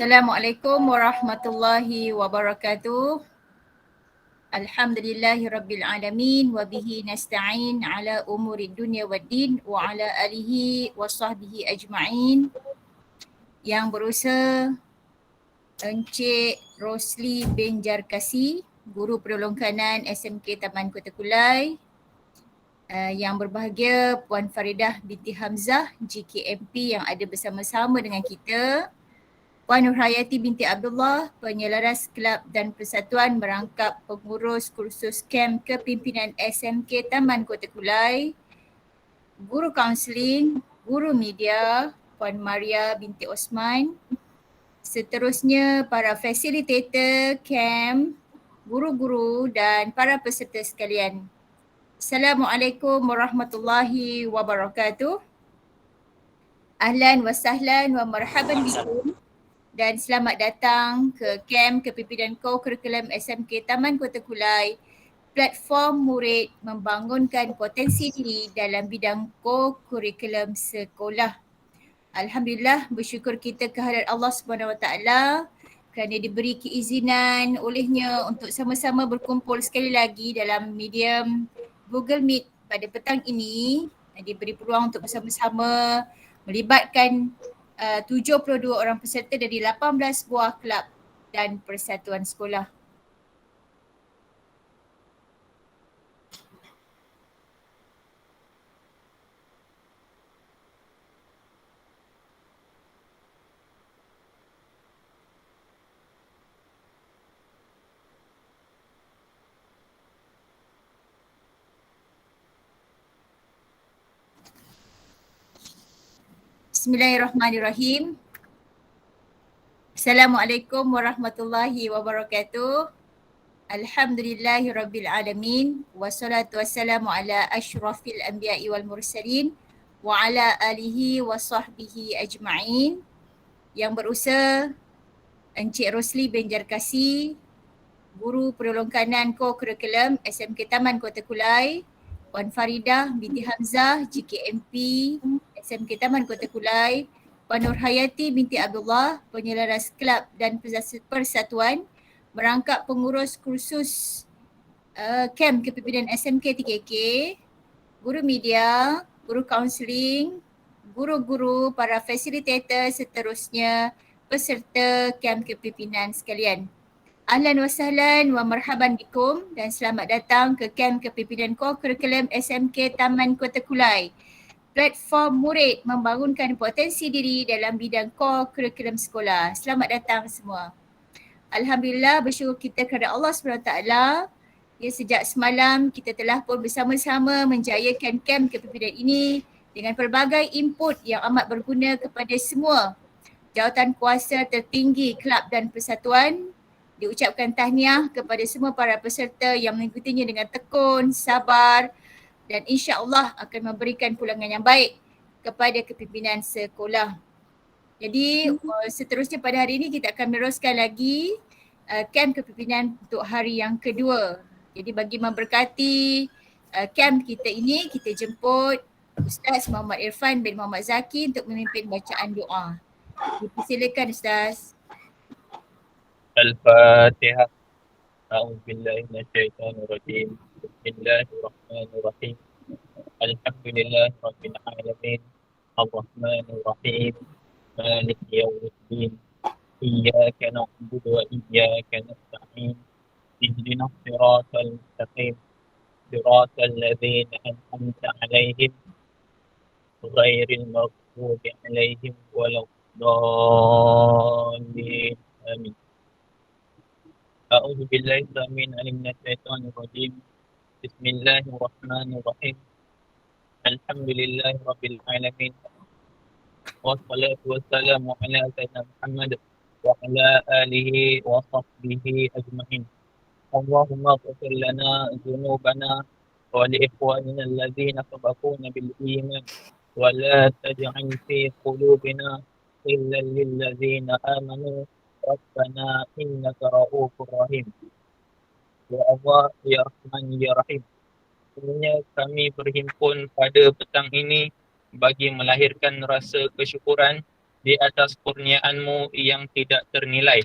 Assalamualaikum warahmatullahi wabarakatuh. Alhamdulillahi rabbil alamin wa bihi nasta'in ala umuri dunya waddin wa ala alihi wa sahbihi ajma'in. Yang berusaha Encik Rosli bin Jarkasi, Guru Penolong Kanan SMK Taman Kota Kulai. Yang berbahagia Puan Faridah binti Hamzah GKMP yang ada bersama-sama dengan kita. Puan Nurhayati binti Abdullah, Penyelaras Kelab dan Persatuan merangkap pengurus kursus KEM Kepimpinan SMK Taman Kota Kulai. Guru Kaunseling, Guru Media, Puan Maria binti Osman. Seterusnya para fasilitator KEM, guru-guru dan para peserta sekalian. Assalamualaikum warahmatullahi wabarakatuh. Ahlan wa sahlan wa marhaban bikum. Dan selamat datang ke KEM Kepimpinan Co-Curriculum SMK Taman Kota Kulai, platform murid membangunkan potensi diri dalam bidang co-curriculum sekolah. Alhamdulillah, bersyukur kita kehadrat Allah SWT kerana diberi keizinan olehnya untuk sama-sama berkumpul sekali lagi dalam medium Google Meet pada petang ini. Diberi peluang untuk bersama-sama melibatkan 72 orang peserta dari 18 buah kelab dan persatuan sekolah. Bismillahirrahmanirrahim. Assalamualaikum warahmatullahi wabarakatuh. Alhamdulillahirabbil alamin wassalatu wassalamu ala asyrafil anbiya'i wal mursalin wa ala alihi wa sahbihi ajma'in. Yang berusaha Encik Rosli bin Jarkasi, Guru Penolong Kanan Co-Curriculum SMK Taman Kota Kulai. Puan Faridah binti Hamzah GKMP SMK Taman Kota Kulai. Puan Nurhayati binti Abdullah, Penyelaras Kelab dan Persatuan merangkap pengurus kursus KEM Kepimpinan SMK 3K. Guru Media, Guru Kaunseling, guru-guru, para fasilitator, seterusnya peserta KEM Kepimpinan sekalian. Ahlan wa sahlan wa marhaban bikum dan selamat datang ke KEM Kepimpinan Co-Curriculum SMK Taman Kota Kulai, platform murid membangunkan potensi diri dalam bidang co-curriculum sekolah. Selamat datang semua. Alhamdulillah, bersyukur kita kepada Allah SWT. Ya, sejak semalam kita telah pun bersama-sama menjayakan KEM Kepimpinan ini dengan pelbagai input yang amat berguna kepada semua jawatan kuasa tertinggi kelab dan persatuan. Diucapkan tahniah kepada semua para peserta yang mengikutinya dengan tekun, sabar dan insya-Allah akan memberikan pulangan yang baik kepada kepimpinan sekolah. Jadi seterusnya pada hari ini kita akan meneruskan lagi KEM Kepimpinan untuk hari yang kedua. Jadi bagi memberkati KEM kita ini, kita jemput Ustaz Muhammad Irfan bin Muhammad Zaki untuk memimpin bacaan doa. Dipersilakan Ustaz. Al-Fatihah. A'udzubillahi minasyaitonirrajim. Bismillahirrahmanirrahim. Alhamdulillahirabbil alamin. Arrahmanir rahim. Maliki yaumiddin. Iyyaka na'budu wa iyyaka nasta'in. Ihdinas siratal mustaqim. Siratal ladzina an'amta 'alaihim ghairil maghdubi 'alaihim waladdallin. Amin. أعوذ بالله السميع العليم من الشيطان الرجيم. بسم الله الرحمن الرحيم. الحمد لله رب العالمين والصلاة والسلام على سيدنا محمد وعلى آله وصحبه أجمعين. اللهم اغفر لنا ذنوبنا ولإخواننا الذين سبقونا بالإيمان ولا تجعل في قلوبنا إلا للذين آمنوا Rabbana innaka ra'ufur rahim. Ya Allah, Ya Rahman, Ya Rahim. Sebenarnya kami berhimpun pada petang ini bagi melahirkan rasa kesyukuran di atas kurniaan-Mu yang tidak ternilai.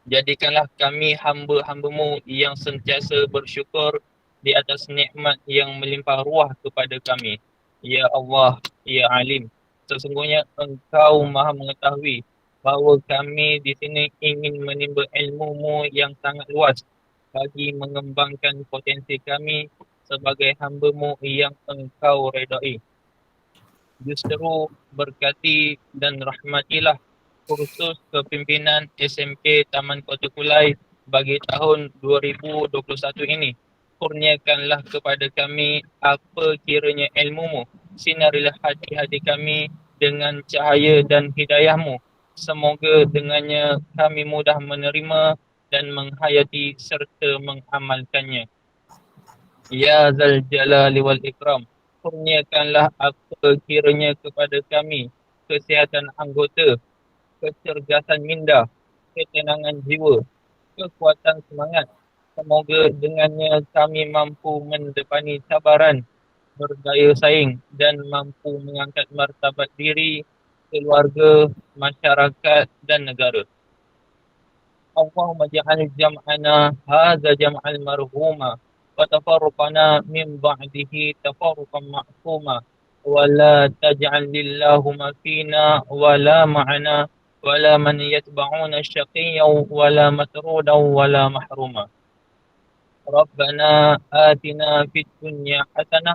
Jadikanlah kami hamba-hamba-Mu yang sentiasa bersyukur di atas nikmat yang melimpah ruah kepada kami. Ya Allah, Ya Alim, sesungguhnya Engkau Maha mengetahui bahawa kami di sini ingin menimba ilmu-Mu yang sangat luas bagi mengembangkan potensi kami sebagai hamba-Mu yang Engkau redai. Justru berkati dan rahmatilah kursus kepimpinan SMP Taman Kota Kulai bagi tahun 2021 ini. Kurniakanlah kepada kami apa kiranya ilmu-Mu. Sinarilah hati-hati kami dengan cahaya dan hidayah-Mu. Semoga dengannya kami mudah menerima dan menghayati serta mengamalkannya. Ya Zal Jalali wal Ikram, kurniakanlah apa kiranya kepada kami kesihatan anggota, kecergasan minda, ketenangan jiwa, kekuatan semangat. Semoga dengannya kami mampu mendepani cabaran, berdaya saing dan mampu mengangkat martabat diri, keluarga, masyarakat dan negara. اللهم اجعل جمعنا هذا جمعا مرحوما وتفرقنا من بعده تفرقا معصوما ولا تجعل اللهم فينا ولا معنا ولا من يتبعون شقيا ولا مطرودا ولا محروما. ربنا آتنا في الدنيا حسنة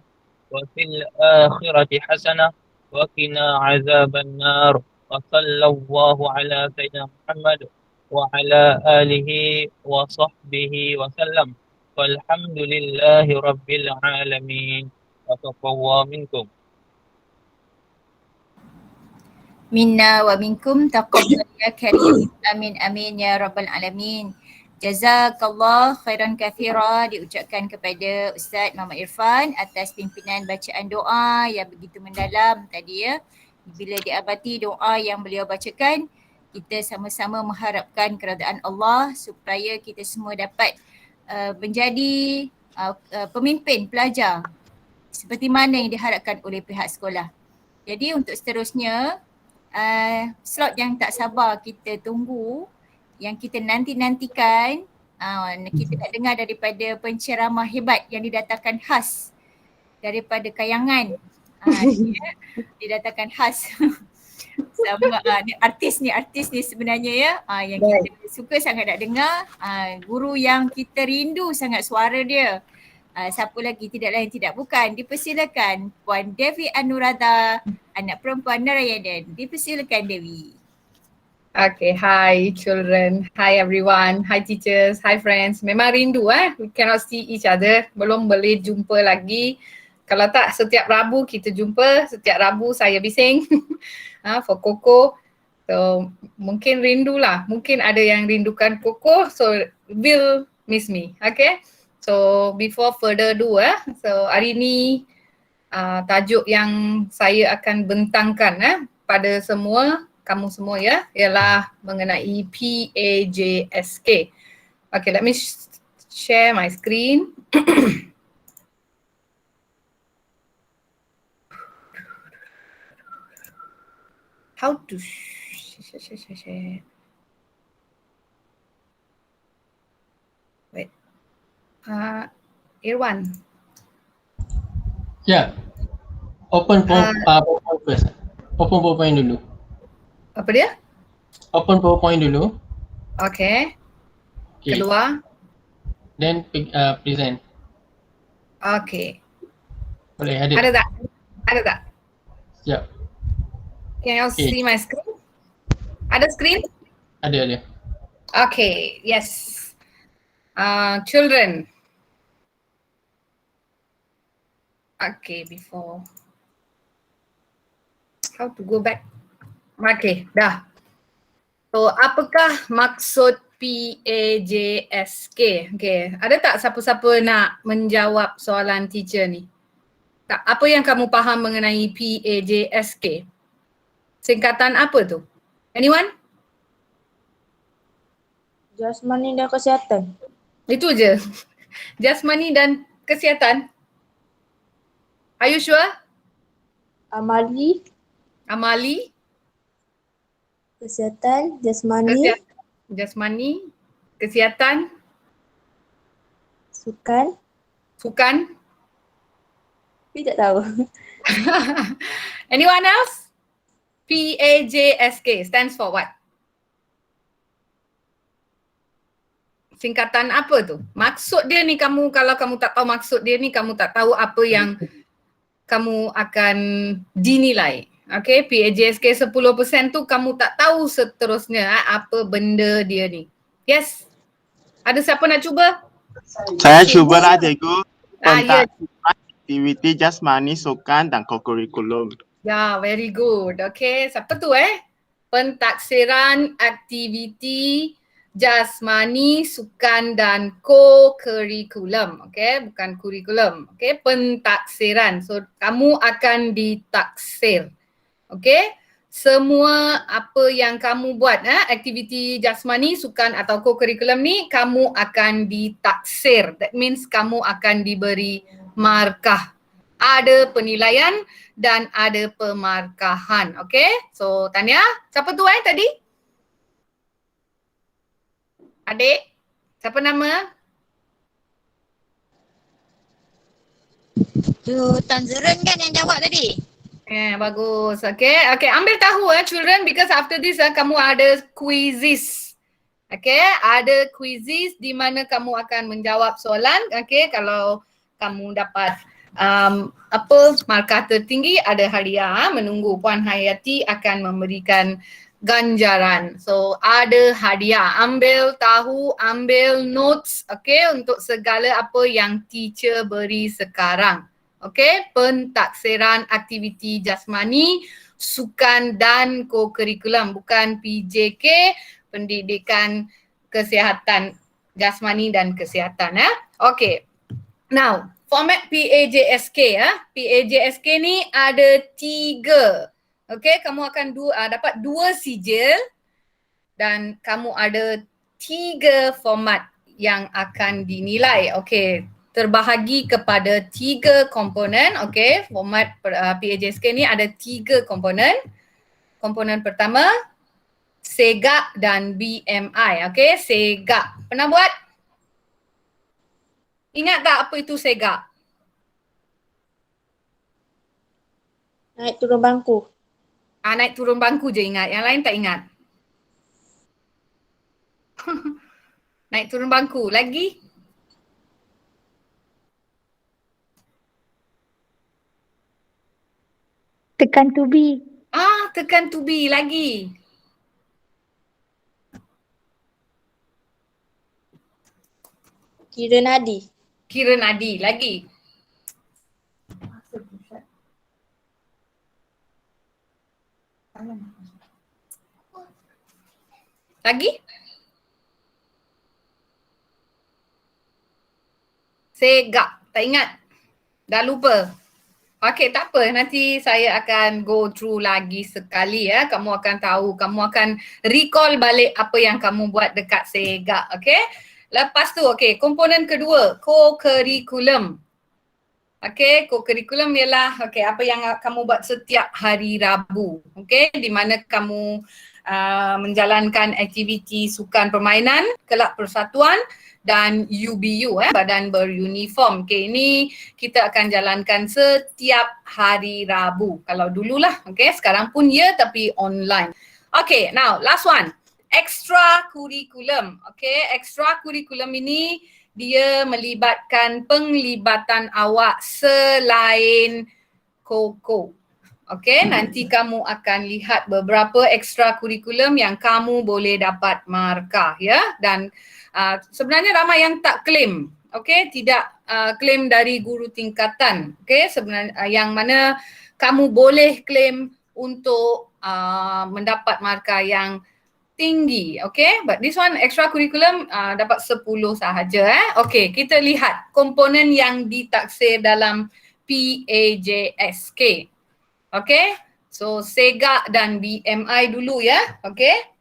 وفي الآخرة حسنة وقنا عذاب النار وصلى الله على سيدنا محمد وعلى آله وصحبه وسلم والحمد لله رب العالمين وتقوى منكم. Minna wa minkum taqabbal ya karim. Amin amin ya rabbal alamin. Jazakallah khairan kathira diucapkan kepada Ustaz Muhammad Irfan atas pimpinan bacaan doa yang begitu mendalam tadi ya. Bila diabadi doa yang beliau bacakan, kita sama-sama mengharapkan keridaan Allah supaya kita semua dapat menjadi pemimpin pelajar seperti mana yang diharapkan oleh pihak sekolah. Jadi untuk seterusnya, slot yang tak sabar kita tunggu, yang kita nanti-nantikan, kita nak dengar daripada penceramah hebat yang didatangkan khas daripada Kayangan. Didatangkan khas sama artis ni sebenarnya ya, yang kita suka sangat nak dengar, guru yang kita rindu sangat suara dia. Siapa lagi, tidak lain tidak bukan, dipersilakan Puan Devi Anuradha, anak perempuan Narayanan. Dipersilakan Devi. Okay, hi children, hi everyone, hi teachers, hi friends. Memang rindu we cannot see each other, belum boleh jumpa lagi. Kalau tak setiap Rabu kita jumpa, setiap Rabu saya bising for Koko. So mungkin rindulah, mungkin ada yang rindukan Koko, so will miss me, okay? So before further ado, so hari ni tajuk yang saya akan bentangkan pada semua, kamu semua ya, ialah mengenai PAJSK. Okay, let me share my screen. How to share? Wait. Irwan. Ya. Open PowerPoint first. Open PowerPoint dulu. Apa dia? Open PowerPoint dulu. Okay. Okay. Keluar. Then present. Okay. Boleh, ada. Ada tak? Ada tak? Siap. Can you see my screen? Ada screen? Ada. Okay, yes. Children. Okay, before. How to go back? Okay, dah. So, apakah maksud PAJSK? Okay, ada tak siapa-siapa nak menjawab soalan teacher ni? Tak, apa yang kamu faham mengenai PAJSK? Singkatan apa tu? Anyone? Jasmani dan kesihatan. Itu je. Jasmani dan kesihatan. Are you sure? Amali. Amali? Kesihatan, jasmani, Jasmani, kesihatan, sukan, sukan. tidak tahu. Anyone else? PAJSK stands for what? Singkatan apa tu? Maksud dia ni kamu, kalau kamu tak tahu maksud dia ni, kamu tak tahu apa yang kamu akan dinilai. Okay, PAJSK 10% tu kamu tak tahu seterusnya apa benda dia ni. Yes? Ada siapa nak cuba? Saya cubalah cikgu. Ya. Aktiviti jasmani, sukan dan kokurikulum. Ya, very good. Okay, siapa tu Pentaksiran aktiviti jasmani, sukan dan co-curriculum. Okay, bukan kurikulum. Okay, pentaksiran. So, kamu akan ditaksir. Okay, semua apa yang kamu buat, aktiviti jasmani, sukan atau co-curriculum ni, kamu akan ditaksir. That means kamu akan diberi markah. Ada penilaian dan ada pemarkahan. Okay, so Tania, siapa tu tadi? Adik, siapa nama? Tu Tan Zeren kan yang jawab tadi? Bagus. Okay, ambil tahu children, because after this kamu ada quizzes. Okay, ada quizzes di mana kamu akan menjawab soalan. Okay, kalau kamu dapat markah tertinggi, ada hadiah menunggu. Puan Hayati akan memberikan ganjaran. So ada hadiah. Ambil tahu, ambil notes, okay, untuk segala apa yang teacher beri sekarang. Okay, pentaksiran aktiviti jasmani, sukan dan co-curriculum, bukan PJK, pendidikan kesihatan jasmani dan kesihatan. Okay, now format PAJSK. PAJSK ni ada 3. Okay, kamu akan dapat 2 sijil dan kamu ada 3 format yang akan dinilai. Okay, terbahagi kepada 3 komponen. Okay, format PAJSK ni ada 3 komponen. Komponen pertama, SEGAK dan BMI. Okay, SEGAK. Pernah buat? Ingat tak apa itu SEGAK? Naik turun bangku. Naik turun bangku je ingat, yang lain tak ingat. Naik turun bangku, lagi? Tekan to be. Tekan to be, lagi? Kira nadi. Kira nadi, lagi? Lagi? SEGAK, tak ingat? Dah lupa? Okay, tak apa. Nanti saya akan go through lagi sekali ya. Kamu akan tahu, kamu akan recall balik apa yang kamu buat dekat SEGAK. Okay? Lepas tu, okay, komponen kedua, co-curriculum. Okay, co-curriculum ialah apa yang kamu buat setiap hari Rabu. Okay, di mana kamu menjalankan aktiviti sukan permainan, kelab persatuan dan UBU, badan beruniform. Okay, ini kita akan jalankan setiap hari Rabu. Kalau dululah, okay, sekarang pun ya, tapi online. Okay, now last one, extra curriculum. Okay, extra curriculum ini dia melibatkan penglibatan awak selain KOKO. Okay, nanti kamu akan lihat beberapa ekstra kurikulum yang kamu boleh dapat markah ya. Dan sebenarnya ramai yang tak claim. Okay, tidak claim dari guru tingkatan. Okay, sebenarnya yang mana kamu boleh claim untuk mendapat markah yang tinggi. Okay, but this one extra curriculum dapat 10 sahaja. Okay, kita lihat komponen yang ditaksir dalam PAJSK. Okay, so SEGAK dan BMI dulu ya. Okay,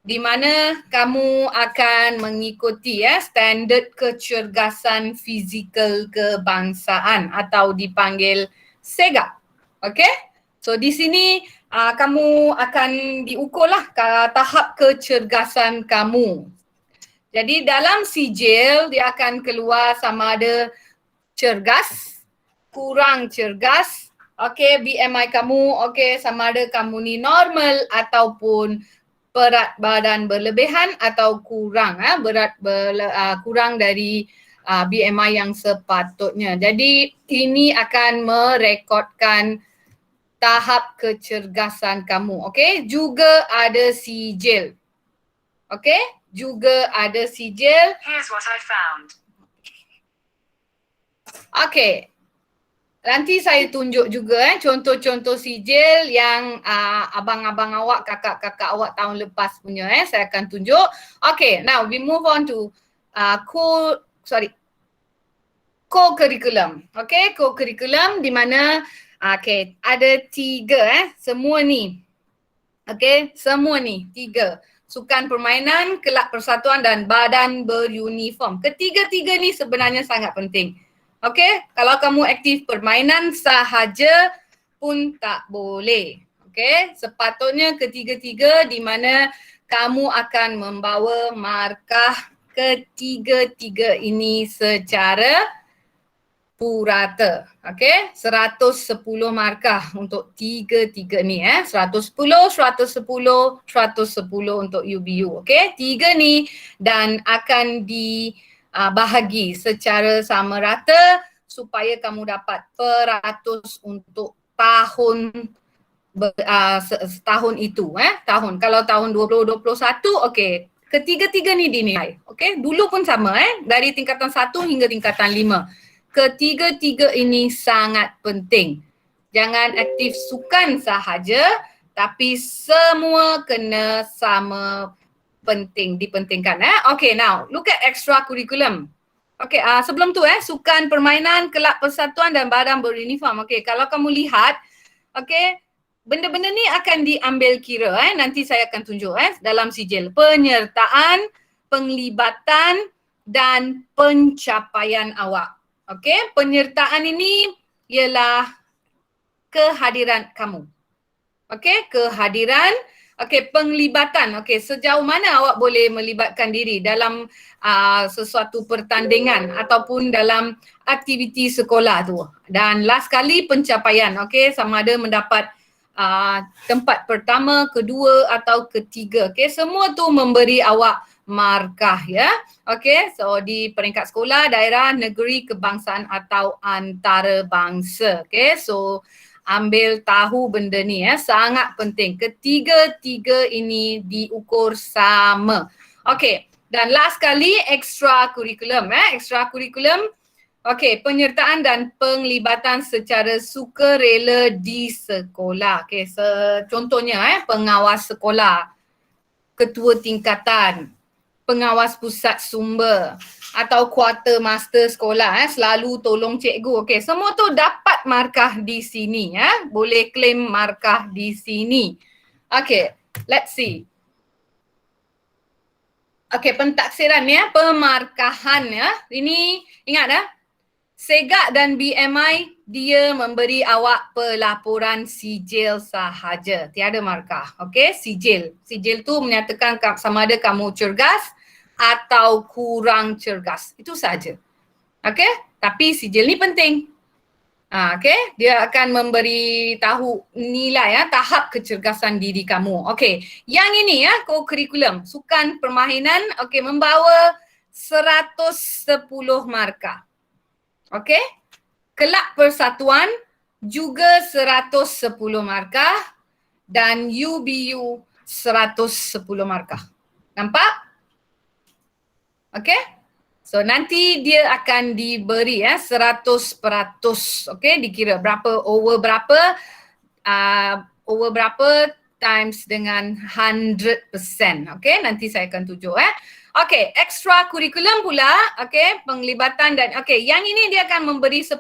di mana kamu akan mengikuti standard kecergasan fizikal kebangsaan atau dipanggil SEGAK. Okay, So di sini kamu akan diukurlah tahap kecergasan kamu. Jadi dalam sijil dia akan keluar sama ada cergas, kurang cergas, okey, BMI kamu, okey, sama ada kamu ni normal ataupun berat badan berlebihan atau kurang, kurang dari BMI yang sepatutnya. Jadi ini akan merekodkan tahap kecergasan kamu, okey? Juga ada sijil. Okey? Juga ada sijil. Here's what I found. Okey. Nanti saya tunjuk juga contoh-contoh sijil yang abang-abang awak, kakak-kakak awak tahun lepas punya saya akan tunjuk. Okay, now we move on to co-curriculum. Okay, co-curriculum di mana ada 3 semua ni. Okay, semua ni 3. Sukan permainan, kelab persatuan dan badan beruniform. Ketiga-tiga ni sebenarnya sangat penting. Okay, kalau kamu aktif permainan sahaja pun tak boleh. Okay, sepatutnya ketiga-tiga di mana kamu akan membawa markah ketiga-tiga ini secara purata. Okay, 110 markah untuk tiga-tiga ni 110, 110, 110 untuk UBU. Okay, 3 ni dan akan bahagi secara sama rata supaya kamu dapat peratus untuk tahun setahun itu tahun. Kalau tahun 2021 okey, ketiga-tiga ni dinilai. Okey, dulu pun sama dari tingkatan 1 hingga tingkatan 5. Ketiga-tiga ini sangat penting. Jangan aktif sukan sahaja tapi semua kena sama penting, dipentingkan. Okay, now look at extra curriculum. Okay, sebelum tu sukan permainan, kelab persatuan dan badan beruniform. Okay, kalau kamu lihat, okay, benda-benda ni akan diambil kira nanti saya akan tunjuk dalam sijil. Penyertaan, penglibatan dan pencapaian awak. Okay, penyertaan ini ialah kehadiran kamu. Okay, kehadiran. Okay, penglibatan. Okay, sejauh mana awak boleh melibatkan diri dalam sesuatu pertandingan ataupun dalam aktiviti sekolah tu. Dan last kali pencapaian. Okay, sama ada mendapat tempat pertama, kedua atau ketiga. Okay, semua tu memberi awak markah Okay, so di peringkat sekolah, daerah, negeri, kebangsaan atau antarabangsa. Okay, so ambil tahu benda ni sangat penting. Ketiga-tiga ini diukur sama. Okay, dan last kali extra curriculum. Extra curriculum, okay, penyertaan dan penglibatan secara sukarela di sekolah. Okay, contohnya pengawas sekolah, ketua tingkatan, pengawas pusat sumber atau quartermaster sekolah selalu tolong cikgu. Okey, semua tu dapat markah di sini boleh claim markah di sini. Okey, let's see. Okey, pentaksiran pemarkahan Ini ingat Segak dan BMI dia memberi awak pelaporan sijil sahaja, tiada markah. Okey, sijil. Sijil tu menyatakan sama ada kamu cergas atau kurang cergas. Itu saja. Okey, tapi sijil ni penting. Okey, dia akan memberi tahu nilai tahap kecergasan diri kamu. Okey, yang ini co-curriculum, sukan permainan, okey, membawa 110 markah. Okey, kelab persatuan juga 110 markah dan UBU 110 markah. Nampak? Okey? So nanti dia akan diberi 100%. Okey, dikira berapa over berapa times dengan 100%. Okey, nanti saya akan tunjuk Okey, extra curriculum pula, okey, penglibatan dan okey, yang ini dia akan memberi 10%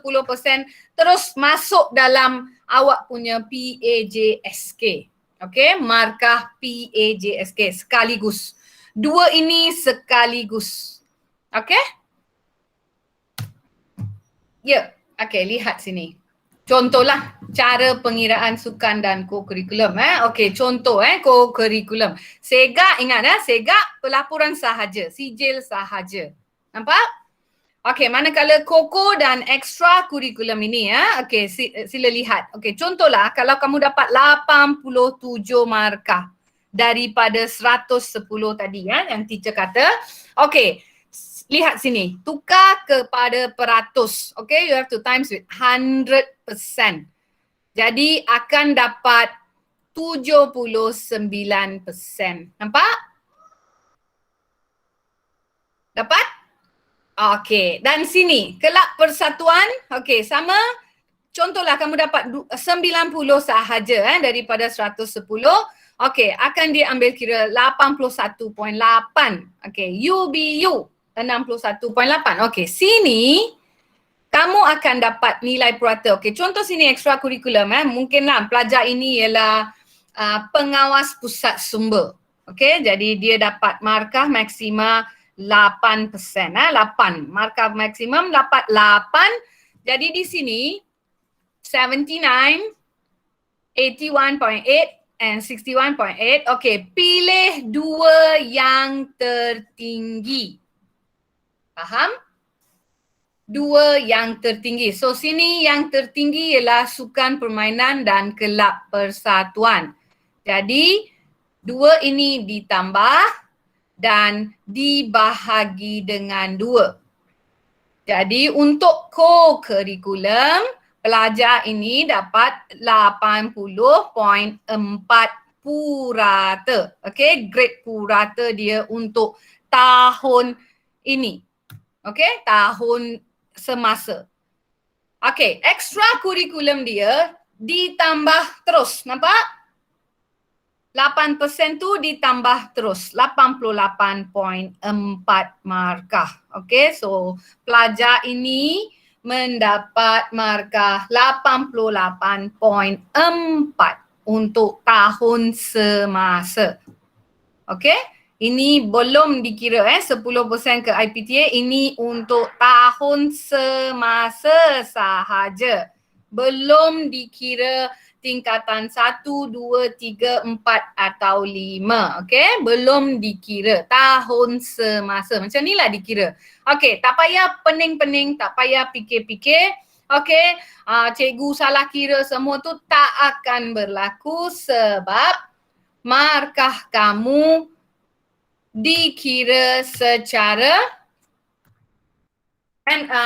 terus masuk dalam awak punya PAJSK. Okey, markah PAJSK sekaligus. Dua ini sekaligus. Okey? Ya, okey, lihat sini. contohlah cara pengiraan sukan dan co-curriculum. Okey, contoh co-curriculum. SEGA, ingat SEGA pelaporan sahaja, sijil sahaja. Nampak? Okey, manakala koko dan ekstra kurikulum ini okey, sila lihat. Okey, contohlah kalau kamu dapat 87 markah daripada 110 tadi yang teacher kata. Okey, lihat sini, tukar kepada peratus. Okey, you have to times with 100%. Jadi akan dapat 79%. Nampak? Dapat? Okey, dan sini kelab persatuan, okey sama. Contohlah kamu dapat 90 sahaja daripada 110. Okey, akan diambil kira 81.8. Okey, UBU 61.8. Okey, sini kamu akan dapat nilai purata. Okey, contoh sini ekstra kurikulum mungkinlah pelajar ini ialah pengawas pusat sumber. Okey, jadi dia dapat markah maksima 8%. 8. Markah maksimum dapat 8. Jadi di sini 79, 81.8 and 61.8. Okey, pilih dua yang tertinggi. Faham? Dua yang tertinggi. So sini yang tertinggi ialah sukan permainan dan kelab persatuan. Jadi dua ini ditambah dan dibahagi dengan 2. Jadi untuk co-curriculum, pelajar ini dapat 80.4 purata. Okey, grade purata dia untuk tahun ini. Okey, tahun semasa. Okey, ekstra kurikulum dia ditambah terus. Nampak? 8% tu ditambah terus, 88.4 markah. Okey, so pelajar ini mendapat markah 88.4 untuk tahun semasa. Okey, ini belum dikira 10% ke IPTA, ini untuk tahun semasa sahaja. Belum dikira tingkatan 1, 2, 3, 4 atau 5. Okey, belum dikira tahun semasa. Macam inilah dikira. Okey, tak payah pening-pening, tak payah fikir-fikir. Okey, cikgu salah kira semua tu tak akan berlaku sebab markah kamu dikira secara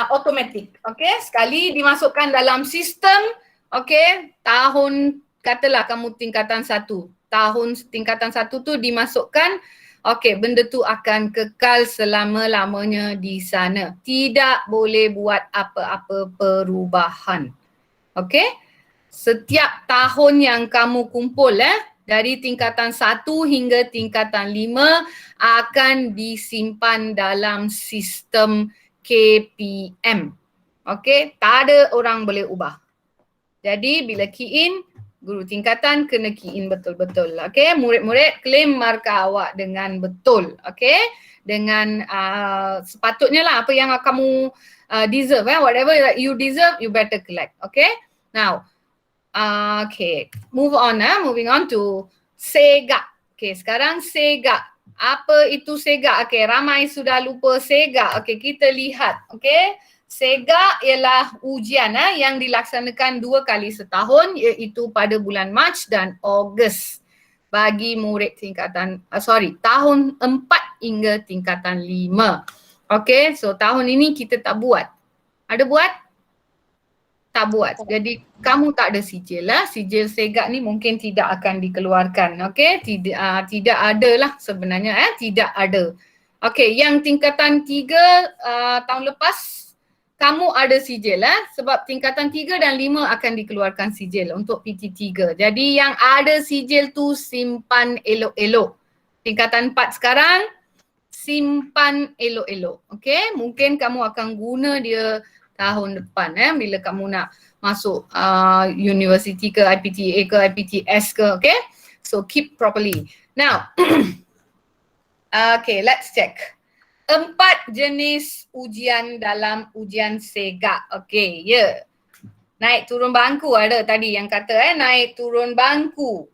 automatik. Okey, sekali dimasukkan dalam sistem. Okey, tahun katalah kamu tingkatan 1. Tahun tingkatan 1 tu dimasukkan. Okey, benda tu akan kekal selama-lamanya di sana. Tidak boleh buat apa-apa perubahan. Okey? Setiap tahun yang kamu kumpul dari tingkatan 1 hingga tingkatan 5 akan disimpan dalam sistem KPM. Okey, tak ada orang boleh ubah. Jadi bila key in, guru tingkatan kena key in betul-betul. Okey, murid-murid claim markah awak dengan betul. Okey, dengan sepatutnya lah apa yang kamu deserve. Whatever you deserve, you better collect. Okey, now, okay, moving on to SEGA. Okey, sekarang SEGA. Apa itu SEGA? Okey, ramai sudah lupa SEGA. Okey, kita lihat. Okey, SEGA ialah ujian yang dilaksanakan 2 kali setahun, iaitu pada bulan Mac dan Ogos bagi murid tingkatan tahun 4 hingga tingkatan 5. Okey, so tahun ini kita tak buat. Ada buat? Tak buat. Jadi kamu tak ada sijil lah. Sijil SEGA ni mungkin tidak akan dikeluarkan. Okey, tidak ada lah sebenarnya tidak ada. Okey, yang tingkatan 3 tahun lepas kamu ada sijil sebab tingkatan 3 dan 5 akan dikeluarkan sijil untuk PT3. Jadi yang ada sijil tu simpan elok-elok. Tingkatan 4 sekarang simpan elok-elok. Okey, mungkin kamu akan guna dia tahun depan bila kamu nak masuk university ke IPTA ke IPTS ke. Okey, so keep properly. Now okay, let's check. 4 jenis ujian dalam ujian SEGA. Okey, ya. Naik turun bangku ada tadi yang kata naik turun bangku.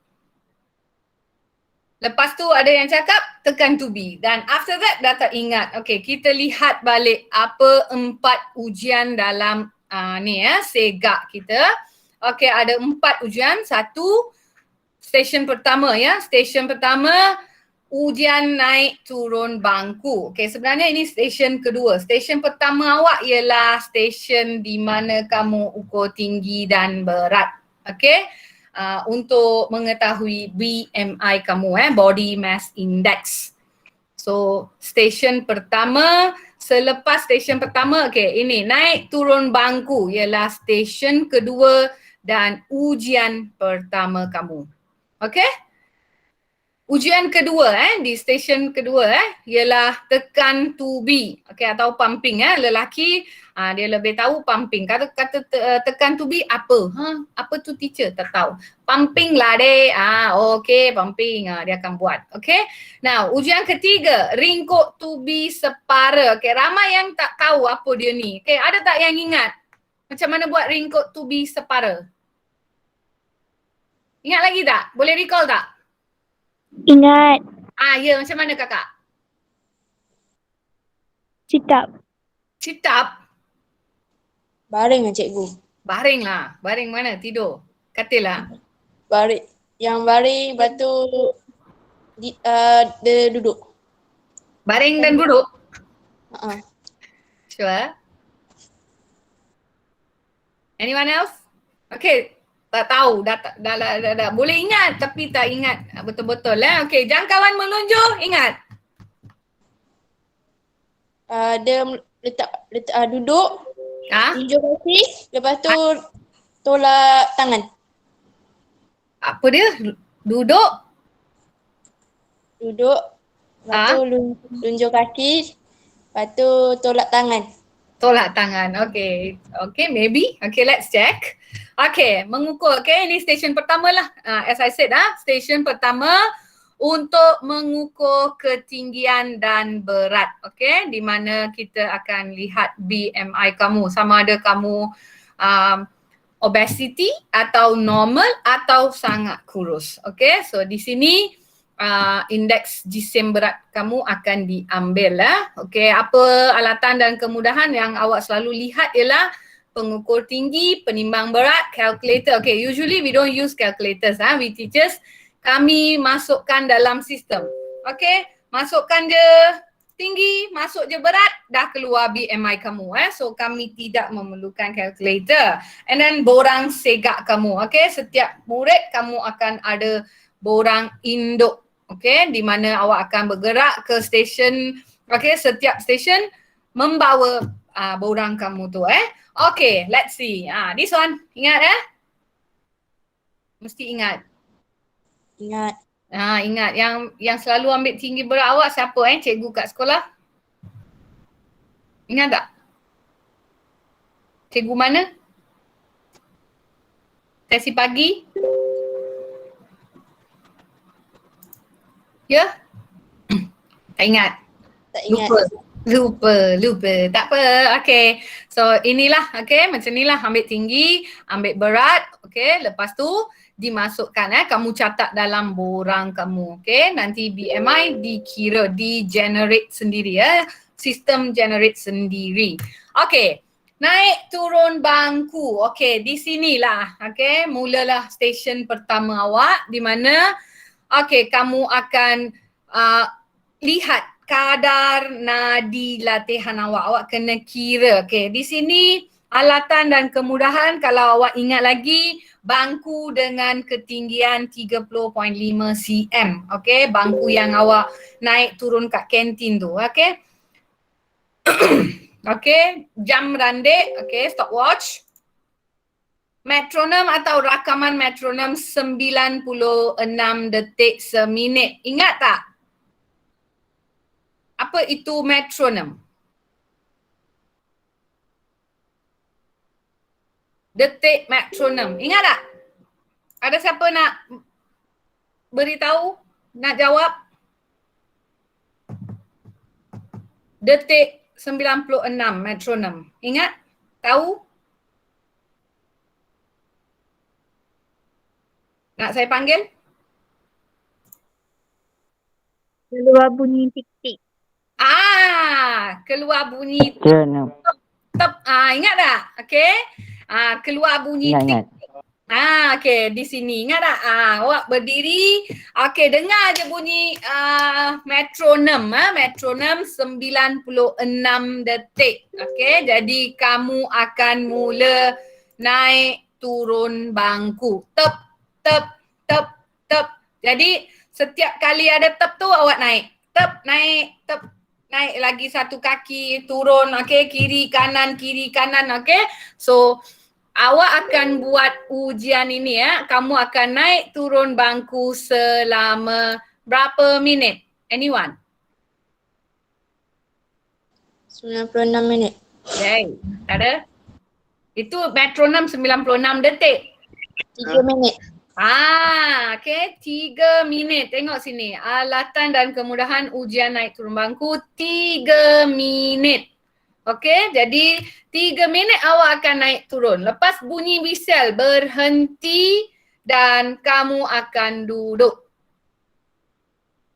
Lepas tu ada yang cakap tekan to be dan after that dah tak ingat. Okay, kita lihat balik apa 4 ujian dalam segak kita. Okay, ada 4 ujian. 1, stesen pertama ya. Stesen pertama ujian naik turun bangku. Okay, sebenarnya ini stesen kedua. Stesen pertama awak ialah stesen di mana kamu ukur tinggi dan berat. Okay. Untuk mengetahui BMI kamu Body Mass Index. So stesen pertama, selepas stesen pertama, okay, ini naik turun bangku ialah stesen kedua dan ujian pertama kamu. Okay? Ujian kedua di stesen kedua ialah tekan to be, okay, atau pumping lelaki dia lebih tahu pumping. Kata tekan to be apa? Apa tu teacher? Tak tahu. Pumping lah deh. Okay, pumping dia akan buat. Okay. Now, ujian ketiga, ringkuk to be separa. Okay, ramai yang tak tahu apa dia ni. Okay, ada tak yang ingat macam mana buat ringkuk to be separa? Ingat lagi tak? Boleh recall tak? Ingat. Ya, macam mana kakak? Sit up. Sit up? Baring lah cikgu. Baring lah. Baring mana? Tidur? Katil lah? Baring. Yang baring, lepas tu dia duduk. Baring dan duduk? Sure. Anyone else? Okay. Tak tahu, dah boleh ingat tapi tak ingat betul-betul Okay, jangkauan menunjuk, ingat. Dia letak duduk, tunjuk kaki, lepas tu tolak tangan. Apa dia? Duduk, lepas tu tunjuk kaki, lepas tu tolak tangan. Tolak tangan, okay. Okay, maybe. Okay, let's check. Okay, mengukur. Okay, ini stesen pertama lah. As I said, stesen pertama untuk mengukur ketinggian dan berat. Okay, di mana kita akan lihat BMI kamu. Sama ada kamu obesity atau normal atau sangat kurus. Okay, so di sini indeks jisim berat kamu akan diambil Okay, apa alatan dan kemudahan yang awak selalu lihat ialah pengukur tinggi, penimbang berat, calculator. Okay, usually we don't use calculators we teachers. Kami masukkan dalam sistem. Okay, masukkan je tinggi, masuk je berat, dah keluar BMI kamu So kami tidak memerlukan calculator. And then borang segak kamu. Okay, setiap murid kamu akan ada borang induk. Okay, di mana awak akan bergerak ke stesen. Okay, setiap stesen membawa borang kamu tu Okay, let's see. This one, ingat Mesti ingat. Ingat. Ingat yang selalu ambil tinggi berat awak siapa cikgu kat sekolah? Ingat tak? Cikgu mana? Sesi pagi? Ya? Tak ingat? Tak ingat. Lupa. Tak apa. Okay. So inilah, okay, macam inilah ambil tinggi, ambil berat, okay. Lepas tu dimasukkan kamu catat dalam borang kamu, okay. Nanti BMI dikira, di-generate sendiri Sistem generate sendiri. Okay. Naik turun bangku. Okay, di sinilah, okay, mulalah stesen pertama awak di mana okay, kamu akan lihat kadar nadi latihan awak. Awak kena kira. Okay, di sini alatan dan kemudahan kalau awak ingat lagi bangku dengan ketinggian 30.5 cm. Okay, bangku yang awak naik turun kat kantin tu. Okay. Okay, jam randek. Okay, stopwatch. Metronom atau rakaman metronom 96 detik seminit. Ingat tak? Apa itu metronom? Detik metronom. Ingat tak? Ada siapa nak beritahu? Nak jawab? Detik 96 metronom. Ingat? Tahu? Nak saya panggil? Keluar bunyi tik-tik. Keluar bunyi tep. Ingat tak? Okey. Keluar bunyi tik. Okey, di sini ingat tak? Awak berdiri. Okey, dengar je bunyi metronom. Metronom 96 detik. Okey, jadi kamu akan mula naik turun bangku. Tep, tep, tep, tep. Jadi setiap kali ada tep tu awak naik. Tep, naik, tep. Naik lagi satu kaki, turun, okey, kiri kanan, okey. So awak akan buat ujian ini ya. Kamu akan naik turun bangku selama berapa minit? Anyone? 96 minit. Okay, ada? Itu metronom 96 detik. 3 minit. Okay, 3 minit. Tengok sini. Alatan dan kemudahan ujian naik turun bangku 3 minit. Okay, jadi 3 minit awak akan naik turun. Lepas bunyi whistle, berhenti dan kamu akan duduk.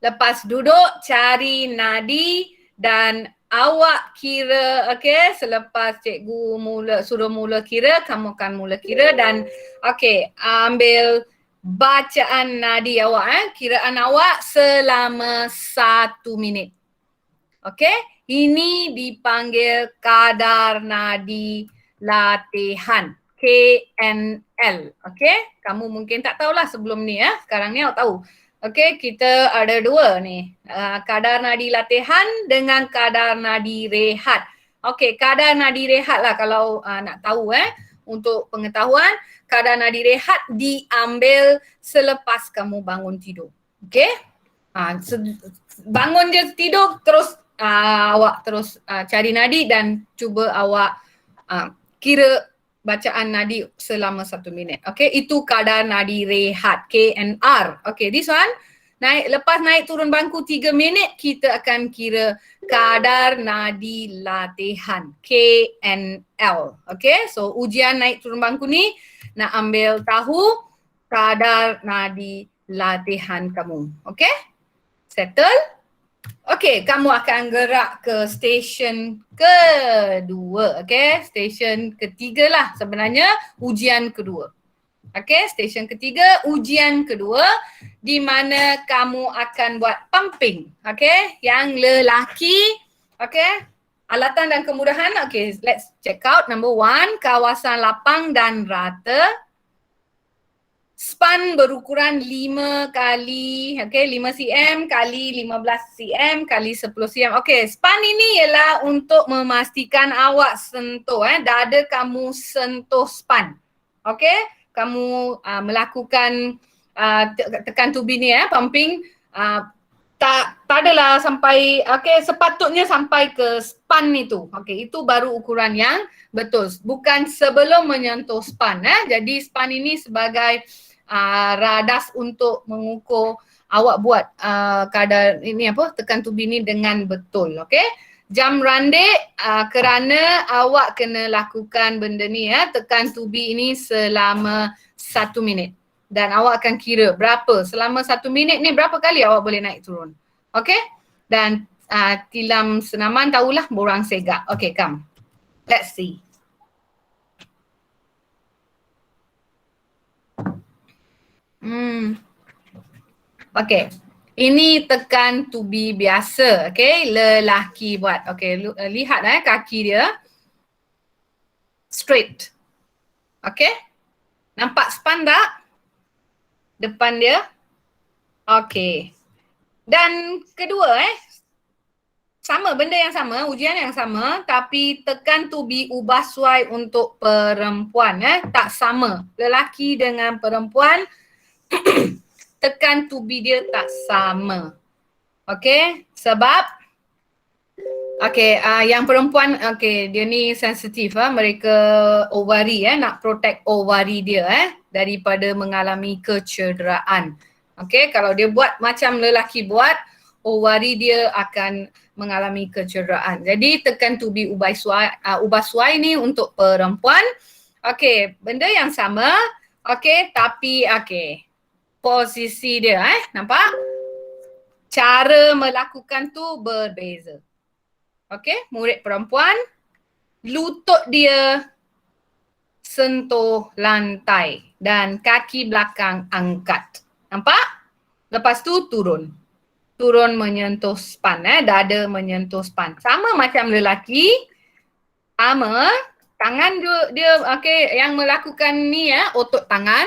Lepas duduk, cari nadi dan awak kira, okay, selepas cikgu suruh mula kira, kamu akan mula kira dan okay, ambil bacaan nadi awak, kiraan awak selama 1 minit. Okay, ini dipanggil kadar nadi latihan, KNL. Okay, kamu mungkin tak tahulah sebelum ni ya, sekarang ni awak tahu. Okay, kita ada dua ni, kadar nadi latihan dengan kadar nadi rehat. Okay, kadar nadi rehat lah kalau nak tahu untuk pengetahuan, kadar nadi rehat diambil selepas kamu bangun tidur. Okay, bangun je tidur terus awak terus cari nadi dan cuba awak kira bacaan nadi selama 1 minit. Okay, itu kadar nadi rehat, KNR. Okay, this one, lepas naik turun bangku 3 minit, kita akan kira kadar nadi latihan, KNL. Okay, so ujian naik turun bangku ni nak ambil tahu kadar nadi latihan kamu. Okay, settle? Okay, kamu akan gerak ke stesen kedua. Okay, stesen ketiga lah sebenarnya ujian kedua. Okay, stesen ketiga ujian kedua di mana kamu akan buat pumping. Okay, yang lelaki. Okay, alatan dan kemudahan. Okay, let's check out. Number 1, kawasan lapang dan rata. Span berukuran 5 kali, 5 cm kali 15 cm kali 10 cm. Okey, span ini ialah untuk memastikan awak sentuh, dada kamu sentuh span. Okey, kamu melakukan tekan tubi ni, pumping, tak adalah sampai, sepatutnya sampai ke span itu. Okey, itu baru ukuran yang betul. Bukan sebelum menyentuh span. Jadi span ini sebagai radas untuk mengukur awak buat kadar ini tekan tubi ni dengan betul. Okey, jam randek kerana awak kena lakukan benda ni, tekan tubi ini selama 1 minit dan awak akan kira berapa selama 1 minit ni berapa kali awak boleh naik turun. Okey, dan tilam senaman tahulah borang segak. Okey, come, let's see. Okey, ini tekan tubi biasa, okey, lelaki buat. Okey, lihat kaki dia straight. Okey, nampak span tak? Depan dia. Okey, dan kedua sama, benda yang sama, ujian yang sama, tapi tekan tubi ubah suai untuk perempuan, tak sama. Lelaki dengan perempuan tekan tubi dia tak sama. Okey, sebab yang perempuan, dia ni sensitif, mereka ovari, nak protect ovari dia daripada mengalami kecederaan. Okey, kalau dia buat macam lelaki buat, ovari dia akan mengalami kecederaan. Jadi tekan tubi ubah suai ni untuk perempuan. Okey, benda yang sama. Okey, tapi posisi dia nampak? Cara melakukan tu berbeza. Okey, murid perempuan, lutut dia sentuh lantai dan kaki belakang angkat. Nampak? Lepas tu turun. Turun menyentuh span, dada menyentuh span. Sama macam lelaki, sama tangan dia okey, yang melakukan ni otot tangan.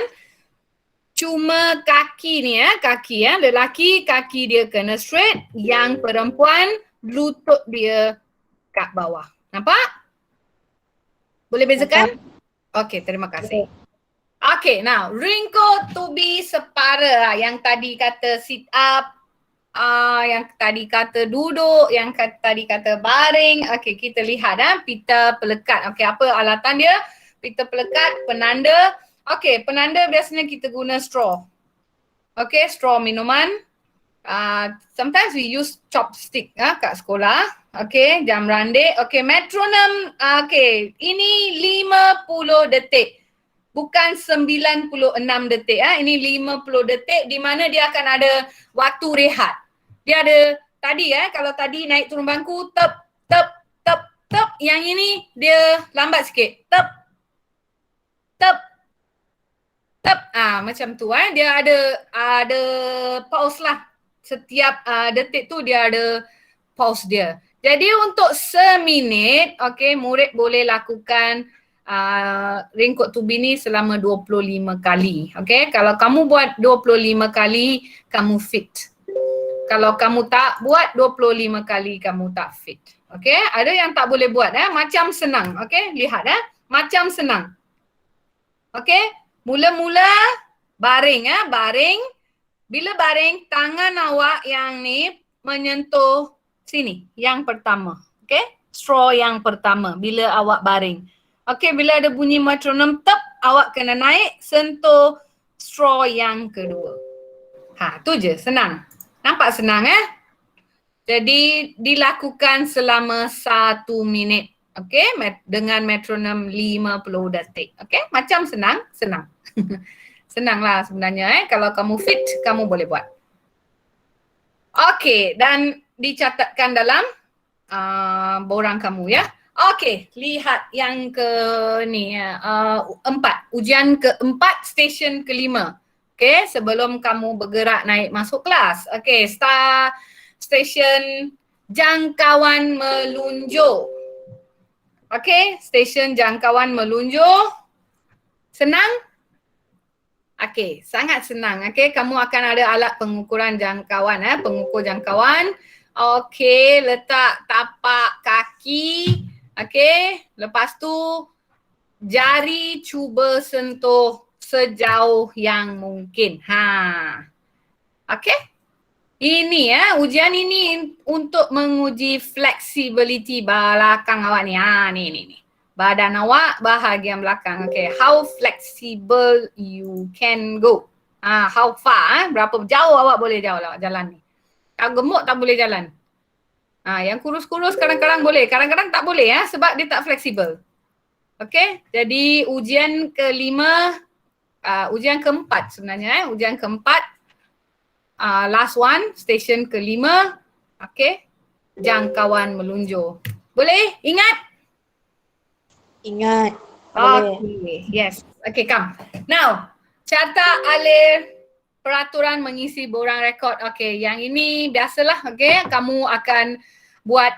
Cuma kaki ni kaki lelaki kaki dia kena straight, yang perempuan lutut dia kat bawah. Nampak? Boleh bezakan? Okey, terima kasih. Okay, now ringkut tubi separa yang tadi kata sit up, yang tadi kata duduk, yang tadi kata baring. Okay, kita lihat pita pelekat. Okay, apa alatan dia? Pita pelekat, penanda. Okay, penanda biasanya kita guna straw. Okay, straw minuman. Sometimes we use chopstick kat sekolah. Okay, jam randik. Okay, metronom. Okay, ini 50 detik. Bukan 96 detik. Ini 50 detik di mana dia akan ada waktu rehat. Dia ada tadi kalau tadi naik turun bangku tep tep tep tep, yang ini dia lambat sikit. Tep tep tep. Macam tu dia ada pause lah. Setiap detik tu dia ada pause dia. Jadi untuk seminit, okay, murid boleh lakukan ringkut tubi ni selama 25 kali. Okay, kalau kamu buat 25 kali, kamu fit. Kalau kamu tak buat 25 kali, kamu tak fit. Okay, ada yang tak boleh buat macam senang. Okay, lihat macam senang. Okay, mula-mula baring baring. Bila baring, tangan awak yang ni menyentuh sini, yang pertama. Okay, straw yang pertama bila awak baring. Okay, bila ada bunyi metronom tep, awak kena naik sentuh straw yang kedua. Tu je, senang. Nampak senang Jadi dilakukan selama 1 minit. Okay, dengan metronom 50 detik. Okay, macam senang. Senanglah sebenarnya kalau kamu fit, kamu boleh buat. Okay, dan dicatatkan dalam borang kamu Okay, lihat yang ke ni 4. Ujian keempat, stesen kelima. Okay, sebelum kamu bergerak naik masuk kelas. Okay, start stesen jangkauan melunjuk. Okay, stesen jangkauan melunjuk. Senang? Okay, sangat senang. Okay, kamu akan ada alat pengukuran jangkauan, pengukur jangkauan. Okay, letak tapak kaki. Okay, lepas tu jari cuba sentuh sejauh yang mungkin. Okay, ini ujian ini untuk menguji flexibility belakang awak ni. Ni. Badan awak bahagian belakang. Okay, how flexible you can go. How far, berapa jauh awak boleh jalan ni. Kalau gemuk tak boleh jalan. Yang kurus-kurus kadang-kadang boleh, kadang-kadang tak boleh sebab dia tak fleksibel. Okay, jadi ujian kelima, ujian keempat sebenarnya ujian keempat, last one, stesen kelima. Okay, jangkauan melunjur. Boleh? Ingat? Ingat. Okay, yes. Okay, come. Now, catat alih peraturan mengisi borang rekod. Okay, yang ini biasalah. Okay, kamu akan buat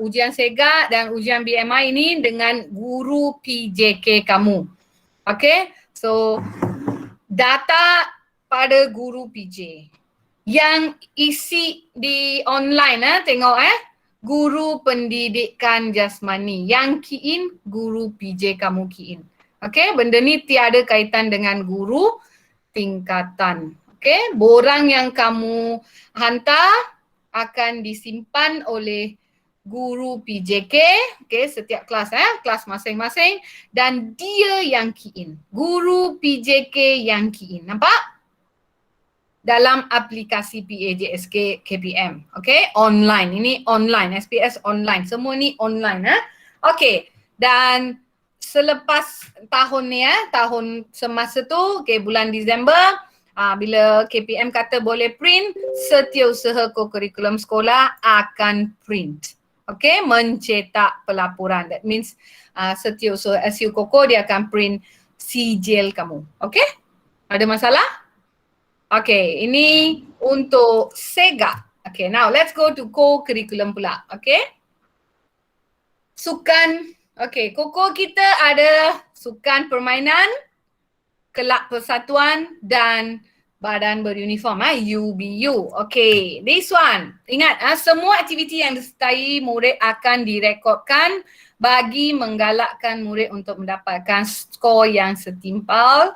ujian SEGA dan ujian BMI ini dengan guru PJK kamu. Okay, so data pada guru PJ. Yang isi di online tengok guru pendidikan jasmani. Yang key in, guru PJ kamu key in. Okay, benda ni tiada kaitan dengan guru tingkatan. Okay, borang yang kamu hantar akan disimpan oleh guru PJK, okay, setiap kelas kelas masing-masing, dan dia yang key in. Guru PJK yang key in. Nampak? Dalam aplikasi PAJSK KPM. Okay, online. Ini online, SPS online. Semua ni online. Okay, dan selepas tahun ni tahun semasa tu, okay, bulan Disember, Bila KPM kata boleh print, setiausaha co-curriculum sekolah akan print. Okay, mencetak pelaporan. That means setiausaha SU Koko dia akan print sijil kamu. Okay, ada masalah? Okay, ini untuk SEGA. Okay, now let's go to co-curriculum pula. Okay. Sukan, okay, Koko kita ada sukan permainan, kelab persatuan dan badan beruniform, UBU. Okay, this one. Ingat, semua aktiviti yang disertai murid akan direkodkan bagi menggalakkan murid untuk mendapatkan skor yang setimpal.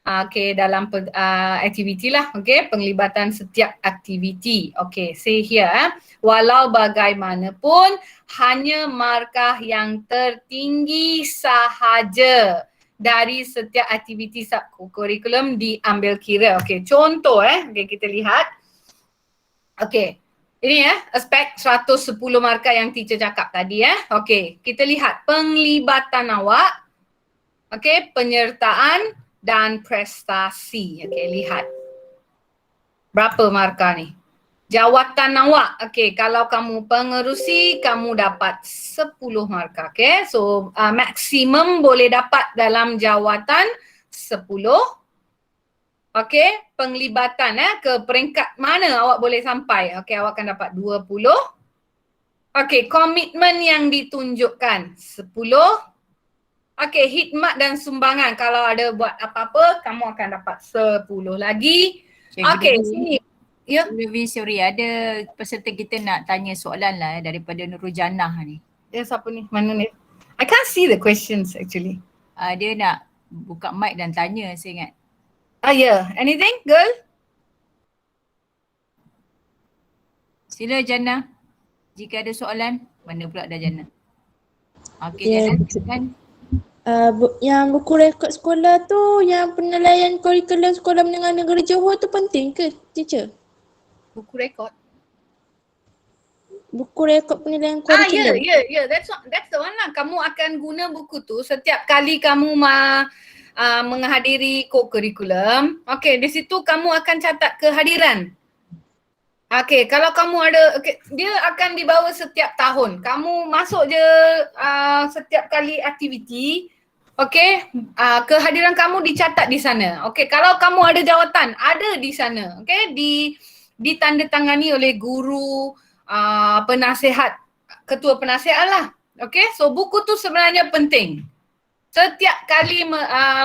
Okay, dalam aktiviti lah, okay, penglibatan setiap aktiviti. Okay, say here, walau bagaimanapun hanya markah yang tertinggi sahaja dari setiap aktiviti subkurikulum diambil kira. Okay, contoh okay, kita lihat. Okay, ini aspek 110 markah yang teacher cakap tadi Okay, kita lihat penglibatan awak, okay, penyertaan dan prestasi. Okay, lihat. Berapa markah ni? Jawatan awak. Okay, kalau kamu pengerusi, kamu dapat 10 markah. Okay, so maksimum boleh dapat dalam jawatan 10. Okay, penglibatan ke peringkat mana awak boleh sampai? Okay, awak akan dapat 20. Okay, komitmen yang ditunjukkan 10. Okay, khidmat dan sumbangan. Kalau ada buat apa-apa, kamu akan dapat 10 lagi. Okay, sini. Ya. Sorry, ada peserta kita nak tanya soalan lah daripada Nurul Jannah ni. Ya, siapa ni? Mana ni? I can't see the questions actually. Dia nak buka mic dan tanya, saya ingat. Yeah. Anything, girl? Sila Jannah. Jika ada soalan, mana pula dah Jannah? Okay, Ya. Jannah. Yang buku rekod sekolah tu, yang penilaian kurikulum sekolah menengah negeri Johor tu penting ke, teacher? Buku rekod? Buku rekod penilaian kurikulum. Yeah. That's the one lah. Kamu akan guna buku tu setiap kali kamu menghadiri co-curriculum. Okay, di situ kamu akan catat kehadiran. Okay, kalau kamu ada, dia akan dibawa setiap tahun. Kamu masuk je setiap kali aktiviti. Okay, kehadiran kamu dicatat di sana. Okay, kalau kamu ada jawatan, ada di sana. Okay, ditandatangani oleh guru, penasihat, ketua penasihat lah. Okay, so buku tu sebenarnya penting. Setiap kali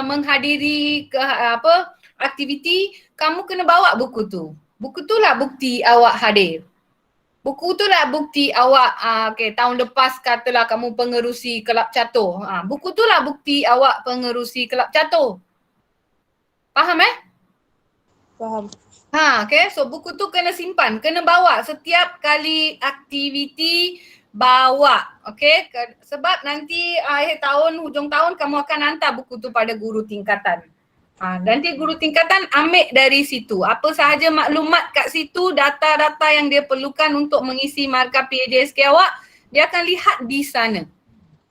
menghadiri aktiviti, kamu kena bawa buku tu. Buku tu lah bukti awak hadir. Buku tu lah bukti awak, tahun lepas katalah kamu pengerusi kelab catur. Buku tu lah bukti awak pengerusi kelab catur. Faham Faham. Okay, so buku tu kena simpan, kena bawa setiap kali aktiviti, bawa. Okay, sebab nanti akhir tahun, hujung tahun kamu akan hantar buku tu pada guru tingkatan. Nanti guru tingkatan ambil dari situ. Apa sahaja maklumat kat situ, data-data yang dia perlukan untuk mengisi markah PAJSK awak, dia akan lihat di sana.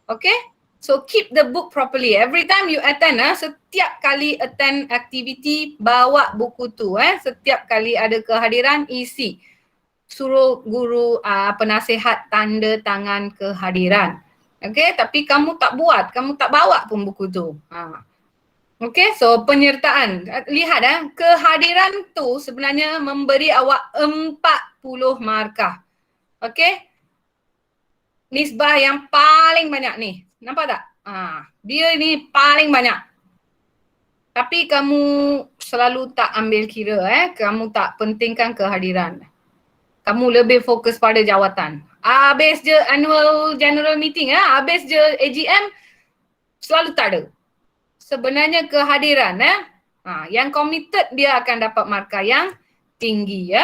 Okay? So keep the book properly. Every time you attend, setiap kali attend activity, bawa buku tu. Setiap kali ada kehadiran, isi. Suruh guru penasihat tanda tangan kehadiran. Okay? Tapi kamu tak buat, kamu tak bawa pun buku tu. Okay, so penyertaan. Lihat kehadiran tu sebenarnya memberi awak 40 markah. Okay. Nisbah yang paling banyak ni. Nampak tak? Dia ni paling banyak. Tapi kamu selalu tak ambil kira kamu tak pentingkan kehadiran. Kamu lebih fokus pada jawatan. Habis je annual general meeting habis je AGM, selalu tak ada. Sebenarnya kehadiran yang committed dia akan dapat markah yang tinggi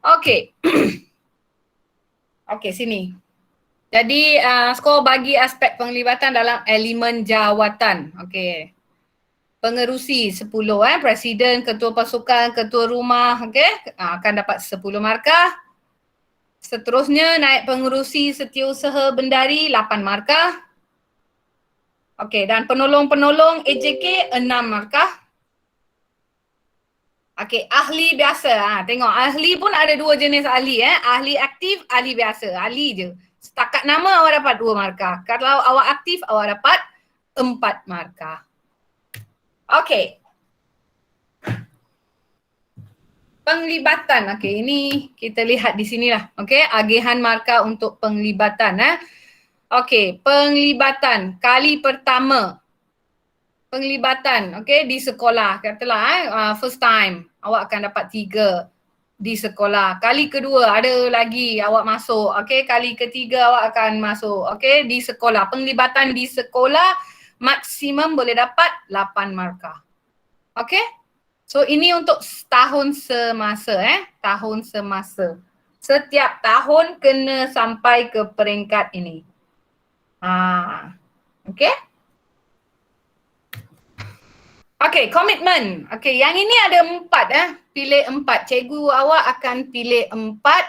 Okay. Okay, sini. Jadi skor bagi aspek penglibatan dalam elemen jawatan. Okay. Pengerusi 10 presiden, ketua pasukan, ketua rumah, akan dapat 10 markah. Seterusnya naik pengerusi setiausaha bendari 8 markah. Okey, dan penolong-penolong AJK 6 markah. Okey, ahli biasa. Tengok ahli pun ada 2 jenis ahli Ahli aktif, ahli biasa. Ahli je. Setakat nama awak dapat 2 markah. Kalau awak aktif awak dapat 4 markah. Okey. Penglibatan. Okey, ini kita lihat di sinilah. Okey, agihan markah untuk penglibatan Okey, penglibatan kali pertama. Penglibatan, okey, di sekolah. Katalah first time awak akan dapat 3 di sekolah. Kali kedua ada lagi awak masuk. Okey, kali ketiga awak akan masuk. Okey, di sekolah. Penglibatan di sekolah maksimum boleh dapat 8 markah. Okey? So ini untuk tahun semasa tahun semasa. Setiap tahun kena sampai ke peringkat ini. Okey? Okey, komitmen. Okey, yang ini ada 4 Pilih 4. Cikgu awak akan pilih 4.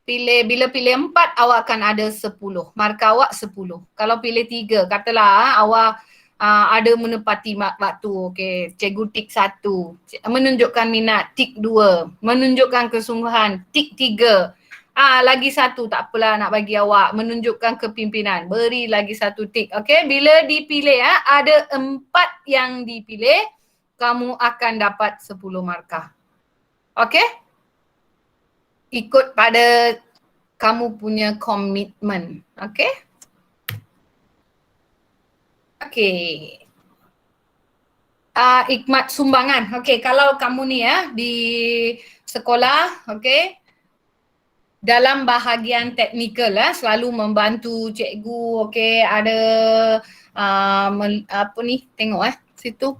Bila pilih 4 awak akan ada 10. Markah awak 10. Kalau pilih 3, katalah awak ada menepati waktu. Okey, cikgu tik 1. Menunjukkan minat, tik 2. Menunjukkan kesungguhan, tik 3. Lagi 1 tak apalah nak bagi awak. Menunjukkan kepimpinan, beri lagi 1 tik. Okey, bila dipilih ada 4 yang dipilih, kamu akan dapat 10 markah. Okey? Ikut pada kamu punya komitmen. Okey? Okey. Ikmat sumbangan. Okey, kalau kamu ni di sekolah, okey, dalam bahagian teknikal selalu membantu cikgu, okey, ada tengok situ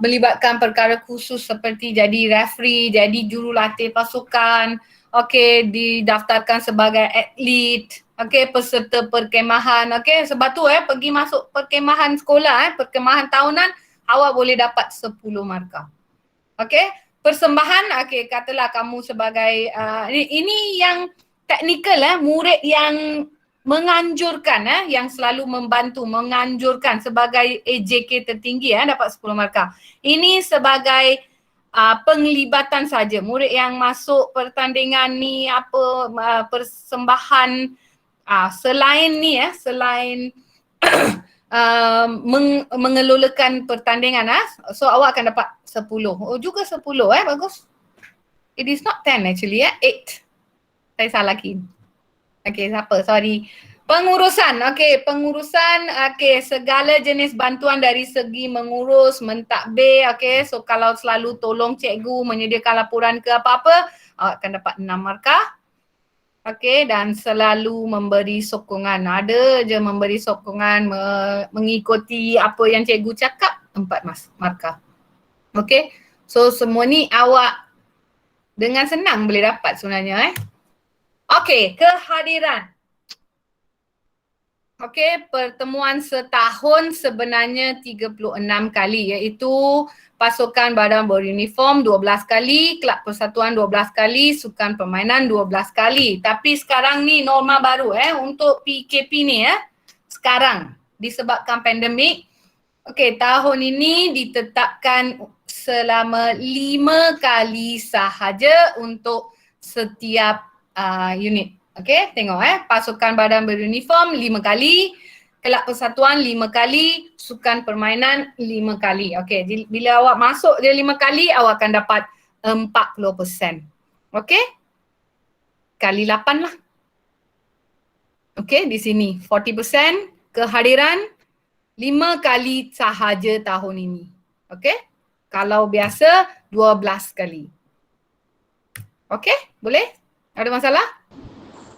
melibatkan perkara khusus seperti jadi referee, jadi jurulatih pasukan, okey, didaftarkan sebagai atlet, okey, peserta perkemahan, okey, sebab tu pergi masuk perkemahan sekolah, perkemahan tahunan, awak boleh dapat 10 markah. Okey. Persembahan, okey, katalah kamu sebagai ini yang teknikal murid yang menganjurkan yang selalu membantu menganjurkan sebagai AJK tertinggi dapat 10 markah. Ini sebagai penglibatan saja. Murid yang masuk pertandingan ni persembahan selain ni selain mengelolakan pertandingan so awak akan dapat 10. Oh juga 10 bagus. It is not 10 actually 8. Saya salah lagi. Okay, siapa? Sorry. Pengurusan. Okay, pengurusan. Okay, segala jenis bantuan dari segi mengurus, mentadbir. Okay, so kalau selalu tolong cikgu menyediakan laporan ke apa-apa, awak akan dapat 6 markah. Okay, dan selalu memberi sokongan. Ada je memberi sokongan, mengikuti apa yang cikgu cakap, 4 markah. Okay, so semua ni awak dengan senang boleh dapat sebenarnya Okay, kehadiran. Okay, pertemuan setahun sebenarnya 36 kali iaitu pasukan badan beruniform 12 kali, kelab persatuan 12 kali, sukan permainan 12 kali. Tapi sekarang ni norma baru untuk PKP ni sekarang disebabkan pandemik. Okay, tahun ini ditetapkan selama 5 kali sahaja untuk setiap unit. Okey, tengok pasukan badan beruniform 5 kali, kelab persatuan 5 kali, sukan permainan 5 kali. Okey, bila awak masuk dia 5 kali, awak akan dapat 40%. Okey? Kali 8 lah. Okey, di sini 40% kehadiran 5 kali sahaja tahun ini. Okey? Kalau biasa 12 kali. Okey, boleh? Ada masalah?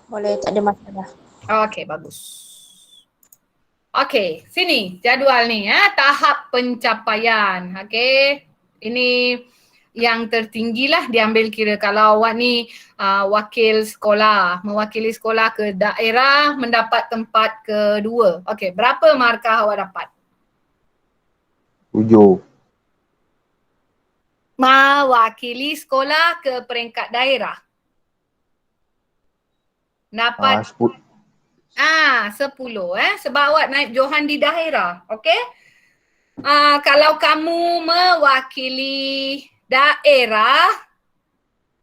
Boleh, tak ada masalah. Okey, bagus. Okey, sini jadual ni tahap pencapaian. Okey, ini yang tertinggi lah diambil kira. Kalau awak ni wakil sekolah, mewakili sekolah ke daerah mendapat tempat kedua. Okey, berapa markah awak dapat? 7. Mewakili sekolah ke peringkat daerah. Dapat 10. 10 sebab awak naik johan di daerah. Okey? Kalau kamu mewakili daerah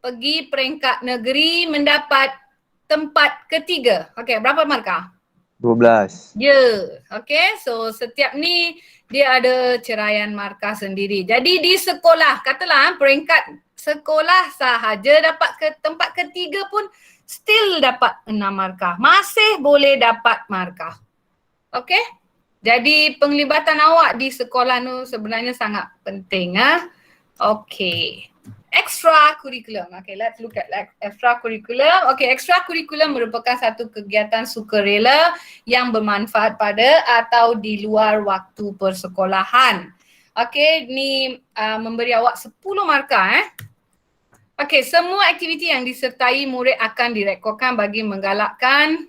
pergi peringkat negeri mendapat tempat ketiga. Okey, berapa markah? 12. Ya, okey. So setiap ni dia ada ceraian markah sendiri. Jadi di sekolah, katalah peringkat sekolah sahaja dapat ke tempat ketiga pun still dapat 6 markah. Masih boleh dapat markah. Okey? Jadi penglibatan awak di sekolah tu sebenarnya sangat penting. Okey. Extracurriculum. Okay, let's look at extracurriculum. Okay, extracurriculum merupakan satu kegiatan sukarela yang bermanfaat pada atau di luar waktu persekolahan. Okay, ni memberi awak 10 markah. Okay, semua aktiviti yang disertai murid akan direkodkan bagi menggalakkan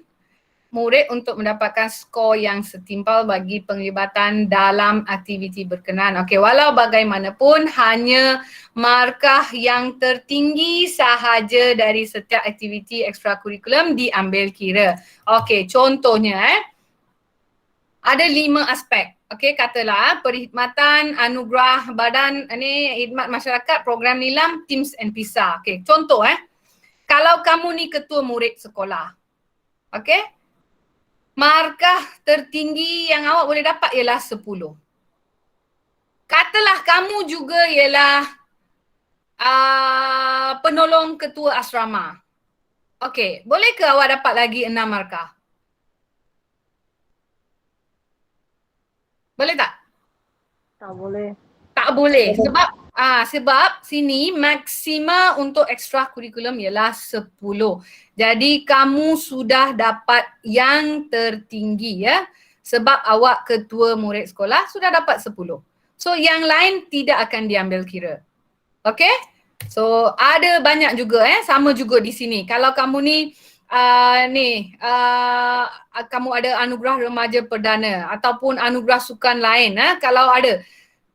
murid untuk mendapatkan skor yang setimpal bagi penglibatan dalam aktiviti berkenaan. Okey, walau bagaimanapun hanya markah yang tertinggi sahaja dari setiap aktiviti ekstrakurikulum diambil kira. Okey, contohnya ada 5 aspek. Okey, katalah perkhidmatan anugerah badan khidmat masyarakat, program nilam, Teams and PISA. Okey, contoh kalau kamu ni ketua murid sekolah. Okey? Markah tertinggi yang awak boleh dapat ialah 10. Katalah kamu juga ialah penolong ketua asrama. Okey, boleh ke awak dapat lagi 6 markah? Boleh tak? Tak boleh. Tak boleh. Sebab sini maksima untuk ekstrakurikulum ialah 10. Jadi kamu sudah dapat yang tertinggi ya. Sebab awak ketua murid sekolah sudah dapat 10. So yang lain tidak akan diambil kira. Okay? So ada banyak juga sama juga di sini. Kalau kamu ni kamu ada anugerah remaja perdana ataupun anugerah sukan lain kalau ada,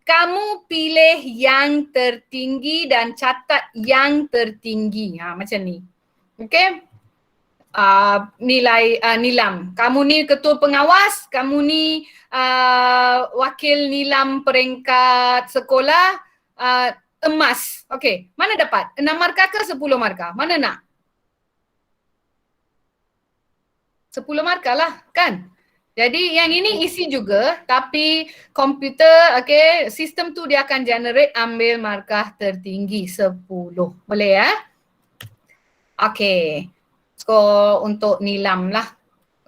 kamu pilih yang tertinggi dan catat yang tertinggi. Macam ni. Okay. Nilai nilam. Kamu ni ketua pengawas, kamu ni wakil nilam peringkat sekolah emas. Okay. Mana dapat? 6 markah ke 10 markah? Mana nak? 10 markah lah kan? Jadi yang ini isi juga tapi komputer sistem tu dia akan generate ambil markah tertinggi 10. Boleh ya? Skor untuk nilam lah.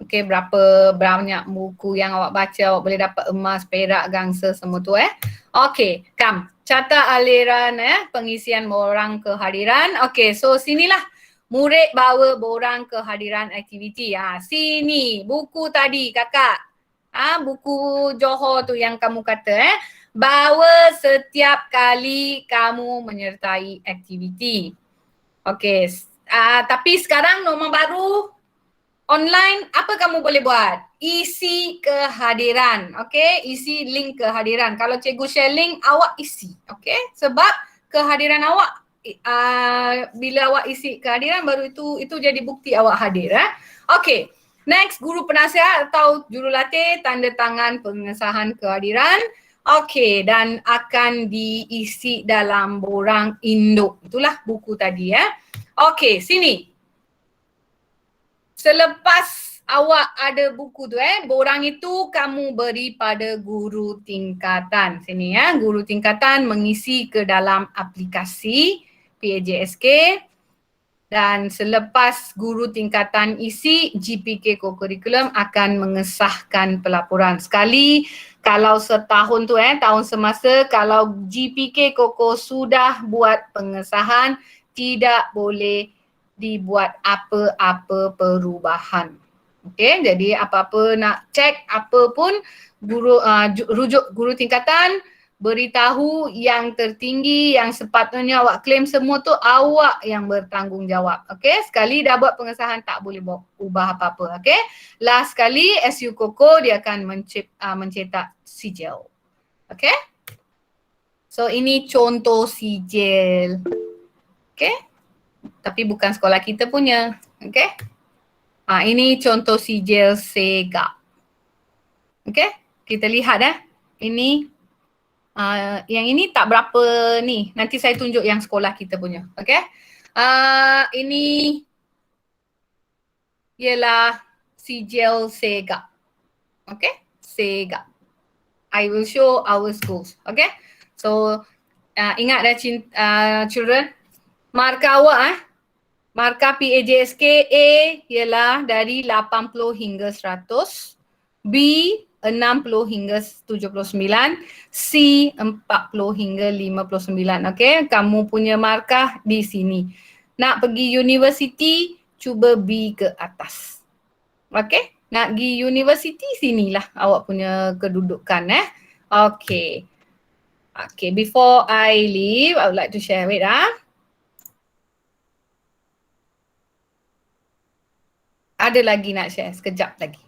Berapa banyak buku yang awak baca, awak boleh dapat emas, perak, gangsa semua tu come. Catat aliran pengisian borang kehadiran. So sinilah murid bawa borang kehadiran aktiviti. Sini buku tadi kakak. Buku Johor tu yang kamu kata bawa setiap kali kamu menyertai aktiviti. Tapi sekarang norma baru online, apa kamu boleh buat? Isi kehadiran. Isi link kehadiran. Kalau cikgu share link, awak isi. Sebab kehadiran awak bila awak isi kehadiran baru itu jadi bukti awak hadir. Next, guru penasihat atau jurulatih tanda tangan pengesahan kehadiran. Dan akan diisi dalam borang induk. Itulah buku tadi sini. Selepas awak ada buku tu borang itu kamu beri pada guru tingkatan. Sini guru tingkatan mengisi ke dalam aplikasi PAJSK dan selepas guru tingkatan isi, GPK Co-Curriculum akan mengesahkan pelaporan. Sekali kalau setahun tu tahun semasa, kalau GPK Koko sudah buat pengesahan, tidak boleh dibuat apa-apa perubahan. Jadi apa-apa nak cek apa pun rujuk guru tingkatan, beritahu yang tertinggi yang sepatutnya awak claim semua tu awak yang bertanggungjawab. Sekali dah buat pengesahan tak boleh ubah apa-apa. Last sekali SU Koko dia akan mencetak sijil. So ini contoh sijil. Tapi bukan sekolah kita punya. Ini contoh sijil Segap. Kita lihat ini Yang ini tak berapa ni. Nanti saya tunjuk yang sekolah kita punya. Okay. Ini ialah sijil Sega. Okay. Sega. I will show our schools. Okay. So ingat dah children. Markah awak markah PAJSK A ialah dari 80 hingga 100. B 60 hingga 79, C 40 hingga 59. Okey, kamu punya markah di sini. Nak pergi universiti, cuba B ke atas. Okey, nak pergi universiti sinilah awak punya kedudukan Okey. Okay, before I leave, I would like to share it. Ada lagi nak share sekejap lagi.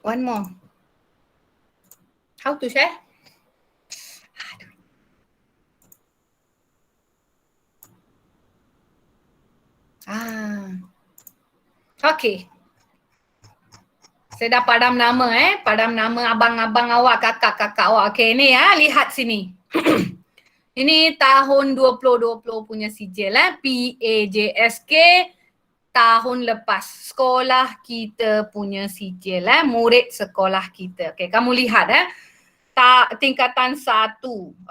One more. How to share? Okay. Saya dah padam nama padam nama abang-abang awak, kakak-kakak awak. Okay, ni lihat sini. Ini tahun 2020 punya sijil PAJSK tahun lepas. Sekolah kita punya sijil murid sekolah kita. Okay, kamu lihat tingkatan 1.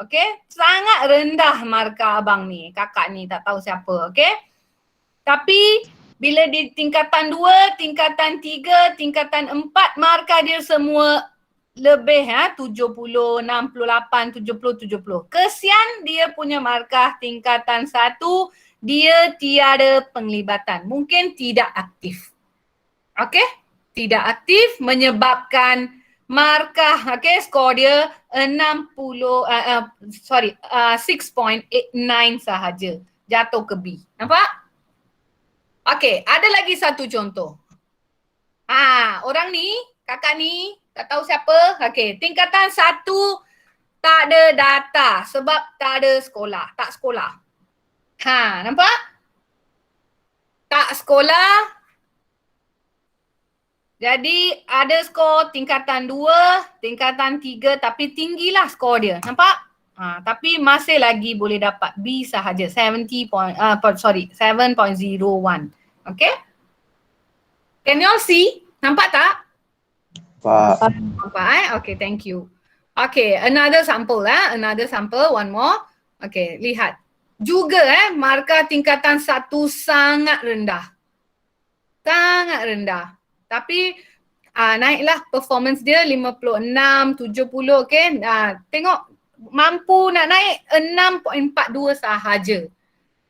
Okay, sangat rendah markah abang ni, kakak ni tak tahu siapa. Okay, tapi bila di tingkatan 2, tingkatan 3, tingkatan 4, markah dia semua lebih 70, 68, 70, 70. Kesian dia punya markah tingkatan 1, dia tiada penglibatan. Mungkin tidak aktif. Okey? Tidak aktif menyebabkan markah, skor dia 6.89 sahaja. Jatuh ke B. Nampak? Okey, ada lagi satu contoh. Orang ni, kakak ni, tak tahu siapa. Okey, tingkatan 1 tak ada data sebab tak ada sekolah, tak sekolah. Nampak? Tak sekolah. Jadi ada skor tingkatan 2, tingkatan 3 tapi tinggilah skor dia. Nampak? Tapi masih lagi boleh dapat B sahaja, 7.01. Okay? Can you all see? Nampak tak? Nampak Okay, thank you. Okay, another sample another sample, one more. Okay, lihat. Juga markah tingkatan 1 sangat rendah. Sangat rendah. Tapi naiklah performance dia 56, 70, okay? Tengok mampu nak naik 6.42 sahaja.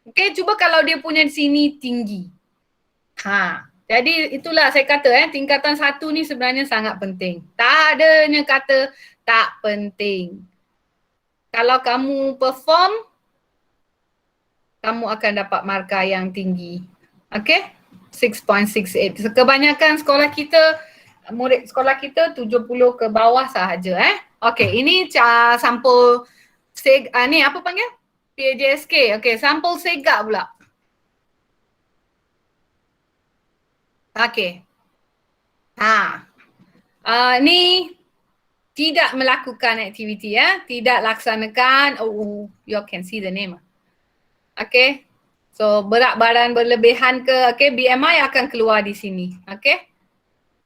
Okay, cuba kalau dia punya sini tinggi. Jadi itulah saya kata tingkatan 1 ni sebenarnya sangat penting. Tak adanya kata tak penting. Kalau kamu perform, kamu akan dapat markah yang tinggi. Okay, 6.68. Kebanyakan sekolah kita, murid sekolah kita 70 ke bawah sahaja Okay, ini sampel ni apa panggil? PAJSK. Okay, sampel Sega pula. Okay. Ni tidak melakukan aktiviti tidak laksanakan. You can see the name. Okay. So berat badan berlebihan ke, BMI akan keluar di sini. Okay.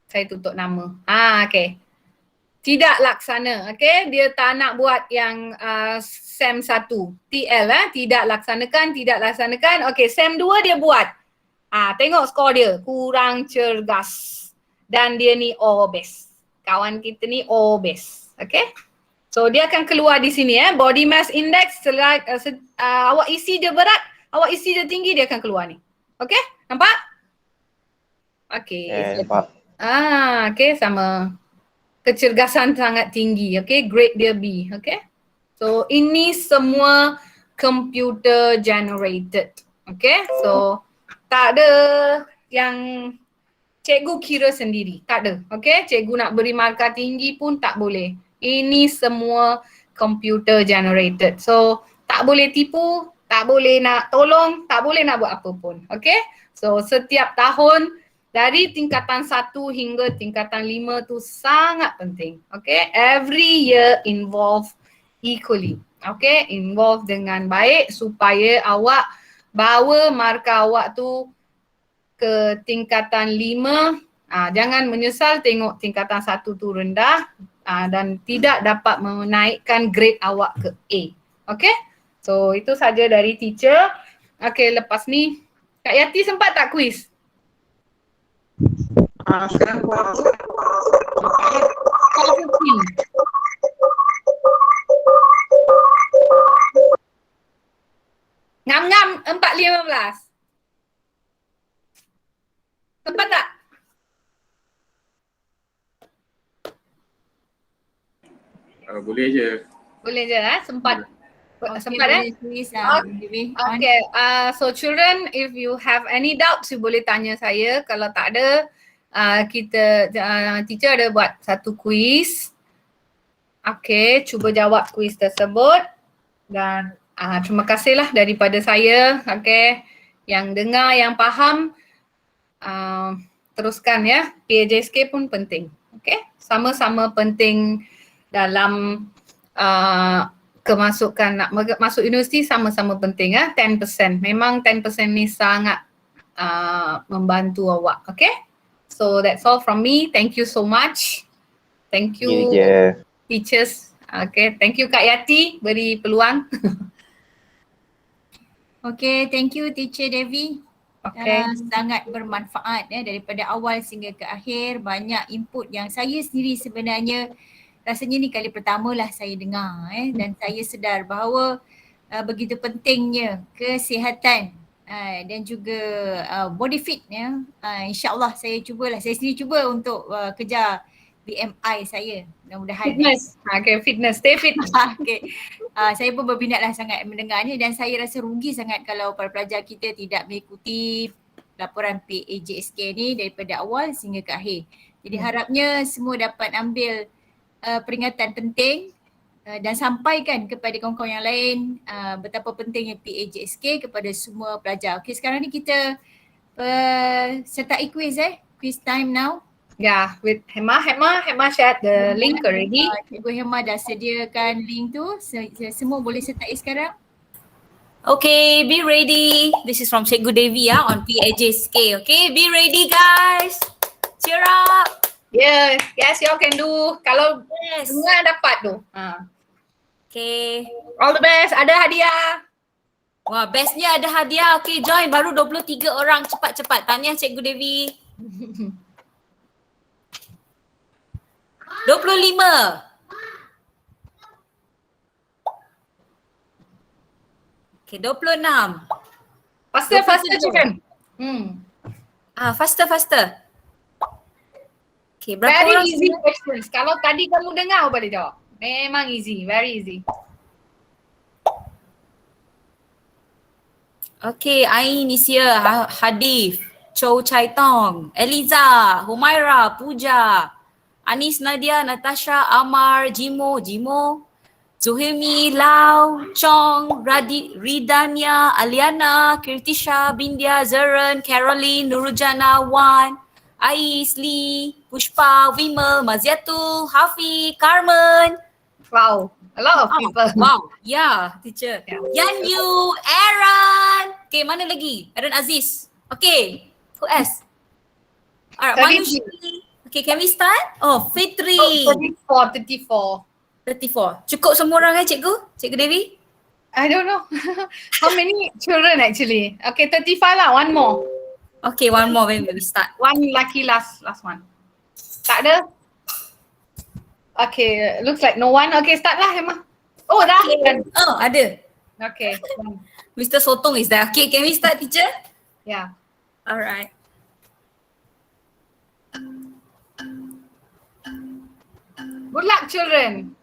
Saya tutup nama. Okay. Tidak laksana, dia tak nak buat yang SEM 1, TL tidak laksanakan, SEM 2 dia buat. Tengok skor dia, kurang cergas dan dia ni obes. Kawan kita ni obes, So dia akan keluar di sini body mass index, awak isi dia berat, awak isi dia tinggi, dia akan keluar ni. Nampak? Nampak. Sama. Kecergasan sangat tinggi, grade dia B, So ini semua computer generated, So tak ada yang cikgu kira sendiri, tak ada, Cikgu nak beri markah tinggi pun tak boleh. Ini semua computer generated, so tak boleh tipu, tak boleh nak tolong, tak boleh nak buat apa pun. Okay? So setiap tahun dari tingkatan 1 hingga tingkatan 5 tu sangat penting. Okay? Every year involve equally. Okay? Involve dengan baik supaya awak bawa markah awak tu ke tingkatan 5. Jangan menyesal tengok tingkatan 1 tu rendah dan tidak dapat menaikkan grade awak ke A. Okay? So itu saja dari teacher. Okay, lepas ni Kak Yati sempat tak quiz? Sekarang pukul apa? Pukul 15. Ngam-ngam 4.15. Sempat tak? Boleh je. Boleh je sempat. Sempat Please, Okay, so children, if you have any doubts, you boleh tanya saya. Kalau tak ada, teacher ada buat satu quiz. Okay, cuba jawab quiz tersebut. Dan terima kasihlah daripada saya. Okay, yang dengar, yang faham, teruskan ya. PAJSK pun penting. Okay, sama-sama penting dalam kemasukan, nak masuk universiti sama-sama penting 10%. Memang 10% ni sangat membantu awak. Okay? So that's all from me. Thank you so much. Thank you teachers. Okay, thank you Kak Yati beri peluang. Okay, thank you Teacher Devi. Okay. Sangat bermanfaat daripada awal sehingga ke akhir. Banyak input yang saya sendiri sebenarnya rasanya ni kali pertama lah saya dengar dan saya sedar bahawa begitu pentingnya kesihatan dan juga body fit ya. InsyaAllah saya cubalah, saya sendiri cuba untuk kejar BMI saya, mudah-mudahan. Fitness, okay, fitness, stay fit. Okay. Saya pun berminatlah sangat mendengarnya dan saya rasa rugi sangat kalau para pelajar kita tidak mengikuti laporan PAJSK ni daripada awal sehingga ke akhir. Jadi harapnya semua dapat ambil peringatan penting dan sampaikan kepada kawan-kawan yang lain betapa pentingnya PAJSK kepada semua pelajar. Okey, sekarang ni kita sertai quiz quiz time now. Yeah, with Hema share the link already. Cikgu Hema dah sediakan link tu. Semua boleh sertai sekarang. Okay, be ready. This is from Cikgu Devi on PAJSK. Okay, be ready guys. Cheer up. Yes, y'all can do. Kalau semua dapat tu. Okay. All the best. Ada hadiah. Wah, bestnya ada hadiah. Okay, join. Baru 23 orang. Cepat-cepat. Tanya Cikgu Devi. 25. Okay, 26. Faster children. Faster. Okay, berapa very orang easy questions. Kalau tadi kamu dengar boleh jawab. Memang easy, very easy. Okay, Ain is here. Hadif, Chow Chai Tong, Eliza, Humaira, Puja, Anis, Nadia, Natasha, Amar, Jimo, Zuhimi, Lau, Chong, Ridania, Aliana, Kirtisha, Bindia, Zeren, Caroline, Nurujana, Wan, Ais, Lee, Pushpa, Vimal, Maziatul, Hafi, Carmen. Wow, a lot of people. Wow, yeah, teacher. Yan Yu, Aaron. Okay, mana lagi? Aaron Aziz. Okay, who else? Alright, Manushi. Okay, can we start? Oh, Fitri. 34. Cukup semua orang cikgu? Cikgu Devi? I don't know. How many children actually? Okay, 35 lah, one more. Okay, one more when we start. One lucky last one. Tak ada? Okay, looks like no one. Okay, start lah Hema. Oh, dah. Okay. Oh, ada. Okay. Mr. Sotong is there. Okay, can we start teacher? Yeah. Alright. Good luck children.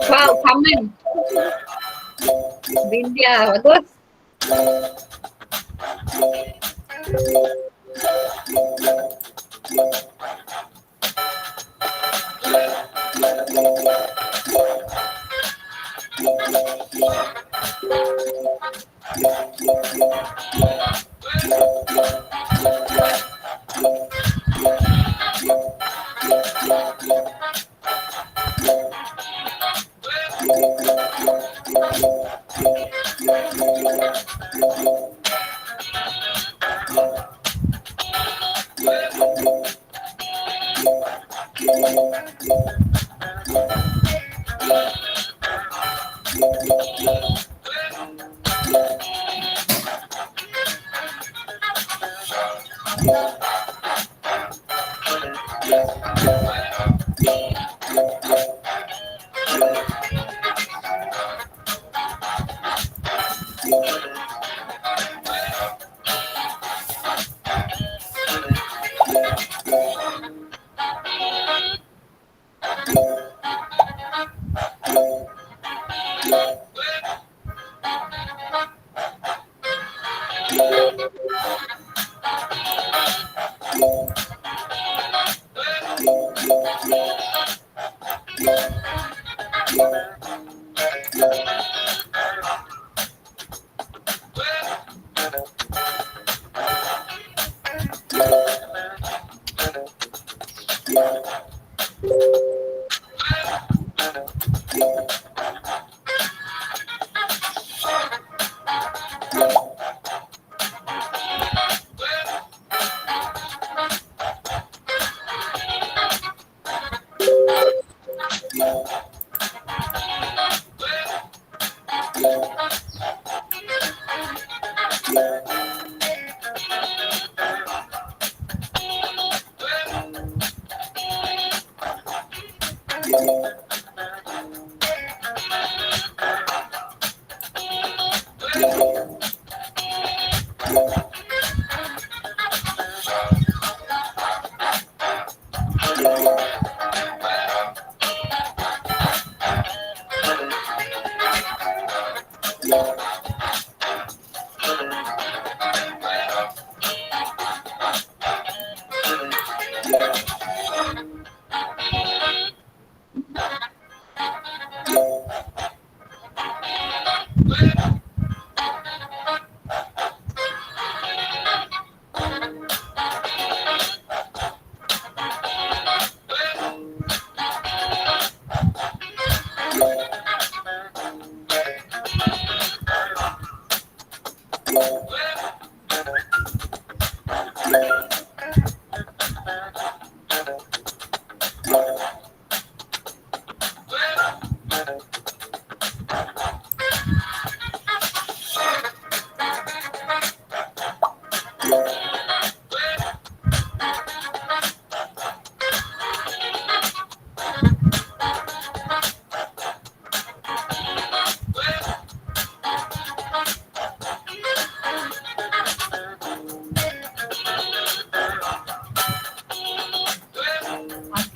Wow, Kamen. India, bagus.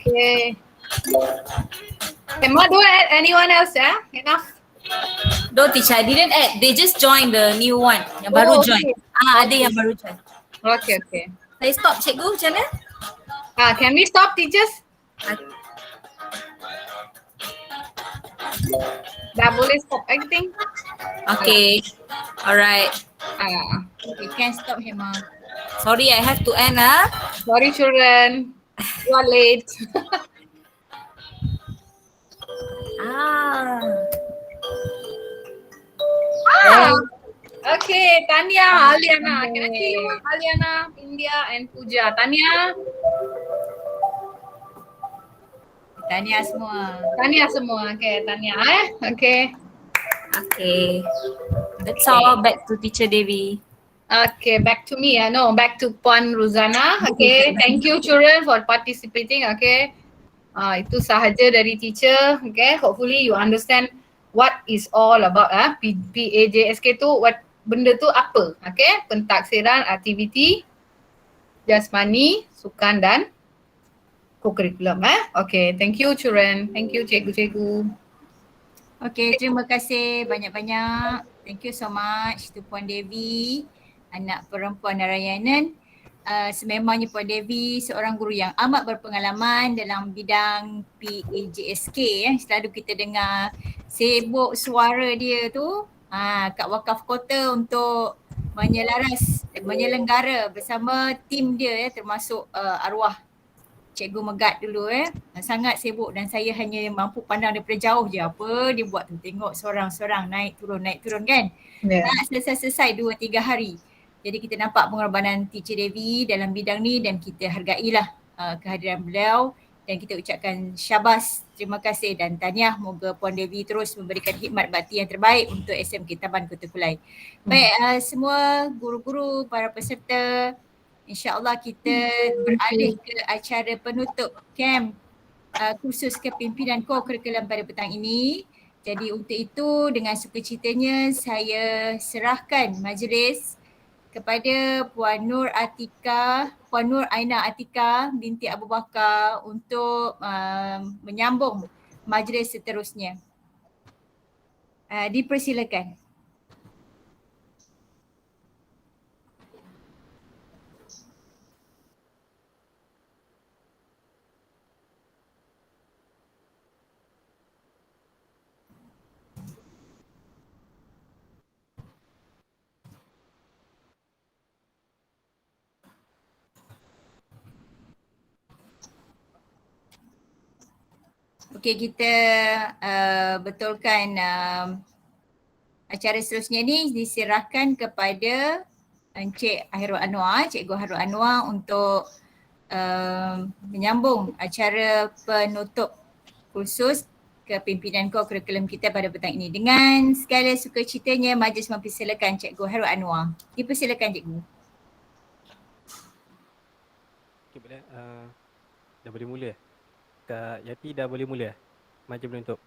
Okay. Emma, do anyone else? Yeah, enough. No, teacher, I didn't add. They just joined the new one. Yang baru join. Okay. Ada yang baru join. Okay, okay. Saya stop cikgu macam mana? Can we stop, teachers? Dah boleh stop, I think. Okay. Alright. You can stop Hema. Sorry, I have to end Sorry children, you are late. Okay, Tanya, Aliana. Can I see you? Aliana, India and Pooja. Tanya, Tahniah semua. Tanya semua. Okay, Tanya Okay. Okay. That's all. Back to Teacher Devi. Okay, back to me. No, back to Puan Ruzana. Okay, thank you children for participating. Okay, itu sahaja dari teacher. Okay, hopefully you understand what is all about. PAJSK tu, what benda tu apa? Okay, pentaksiran aktiviti jasmani, sukan dan co-curriculum. Okay, thank you children. Thank you cikgu-cikgu. Okay, terima kasih banyak-banyak. Thank you so much to Puan Devi, anak perempuan Narayanan. Sememangnya Puan Devi seorang guru yang amat berpengalaman dalam bidang PAJSK. Selalu kita dengar sibuk suara dia tu kat Wakaf Kota untuk menyelenggara bersama tim dia termasuk arwah Cikgu Megat dulu sangat sibuk dan saya hanya mampu pandang daripada jauh je apa dia buat tu, tengok seorang-seorang naik turun kan. Selesai 2-3 hari. Jadi kita nampak pengorbanan Teacher Devi dalam bidang ni dan kita hargailah kehadiran beliau dan kita ucapkan syabas, terima kasih dan tahniah. Moga Puan Devi terus memberikan khidmat bakti yang terbaik untuk SMK Taman Kota Kulai. Baik, semua guru-guru, para peserta, InsyaAllah kita beralih ke acara penutup camp khusus kepimpinan co-curriculum pada petang ini. Jadi untuk itu dengan sukacitanya saya serahkan majlis kepada Puan Nur Aina Atika binti Abu Bakar untuk menyambung majlis seterusnya. Dipersilakan. Okey, kita betulkan acara seterusnya ni diserahkan kepada Encik Hairul Anwar, Cikgu Hairul Anwar untuk menyambung acara penutup khusus kepimpinan co-curriculum kita pada petang ini. Dengan segala sukacitanya majlis mempersilakan Cikgu Hairul Anwar. Dipersilakan Cikgu. Okay, boleh. Dah boleh mula? Kak Yati dah boleh mula majlis penutup?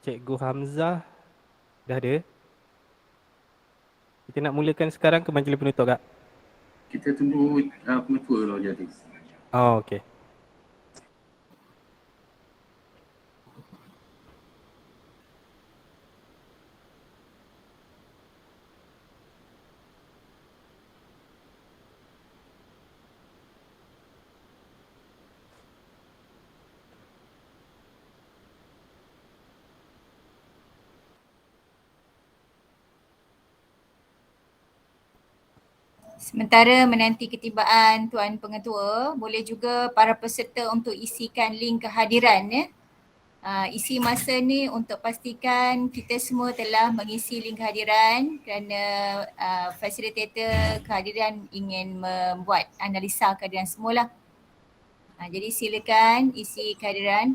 Cikgu Hamzah dah ada? Kita nak mulakan sekarang ke majlis penutup, Kak? Kita tunggu pengetua dulu jadi. Oh, okey. Sementara menanti ketibaan Tuan Pengetua, boleh juga para peserta untuk isikan link kehadiran ya. Isi masa ni untuk pastikan kita semua telah mengisi link kehadiran kerana fasilitator kehadiran ingin membuat analisa kehadiran semualah. Jadi silakan isi kehadiran.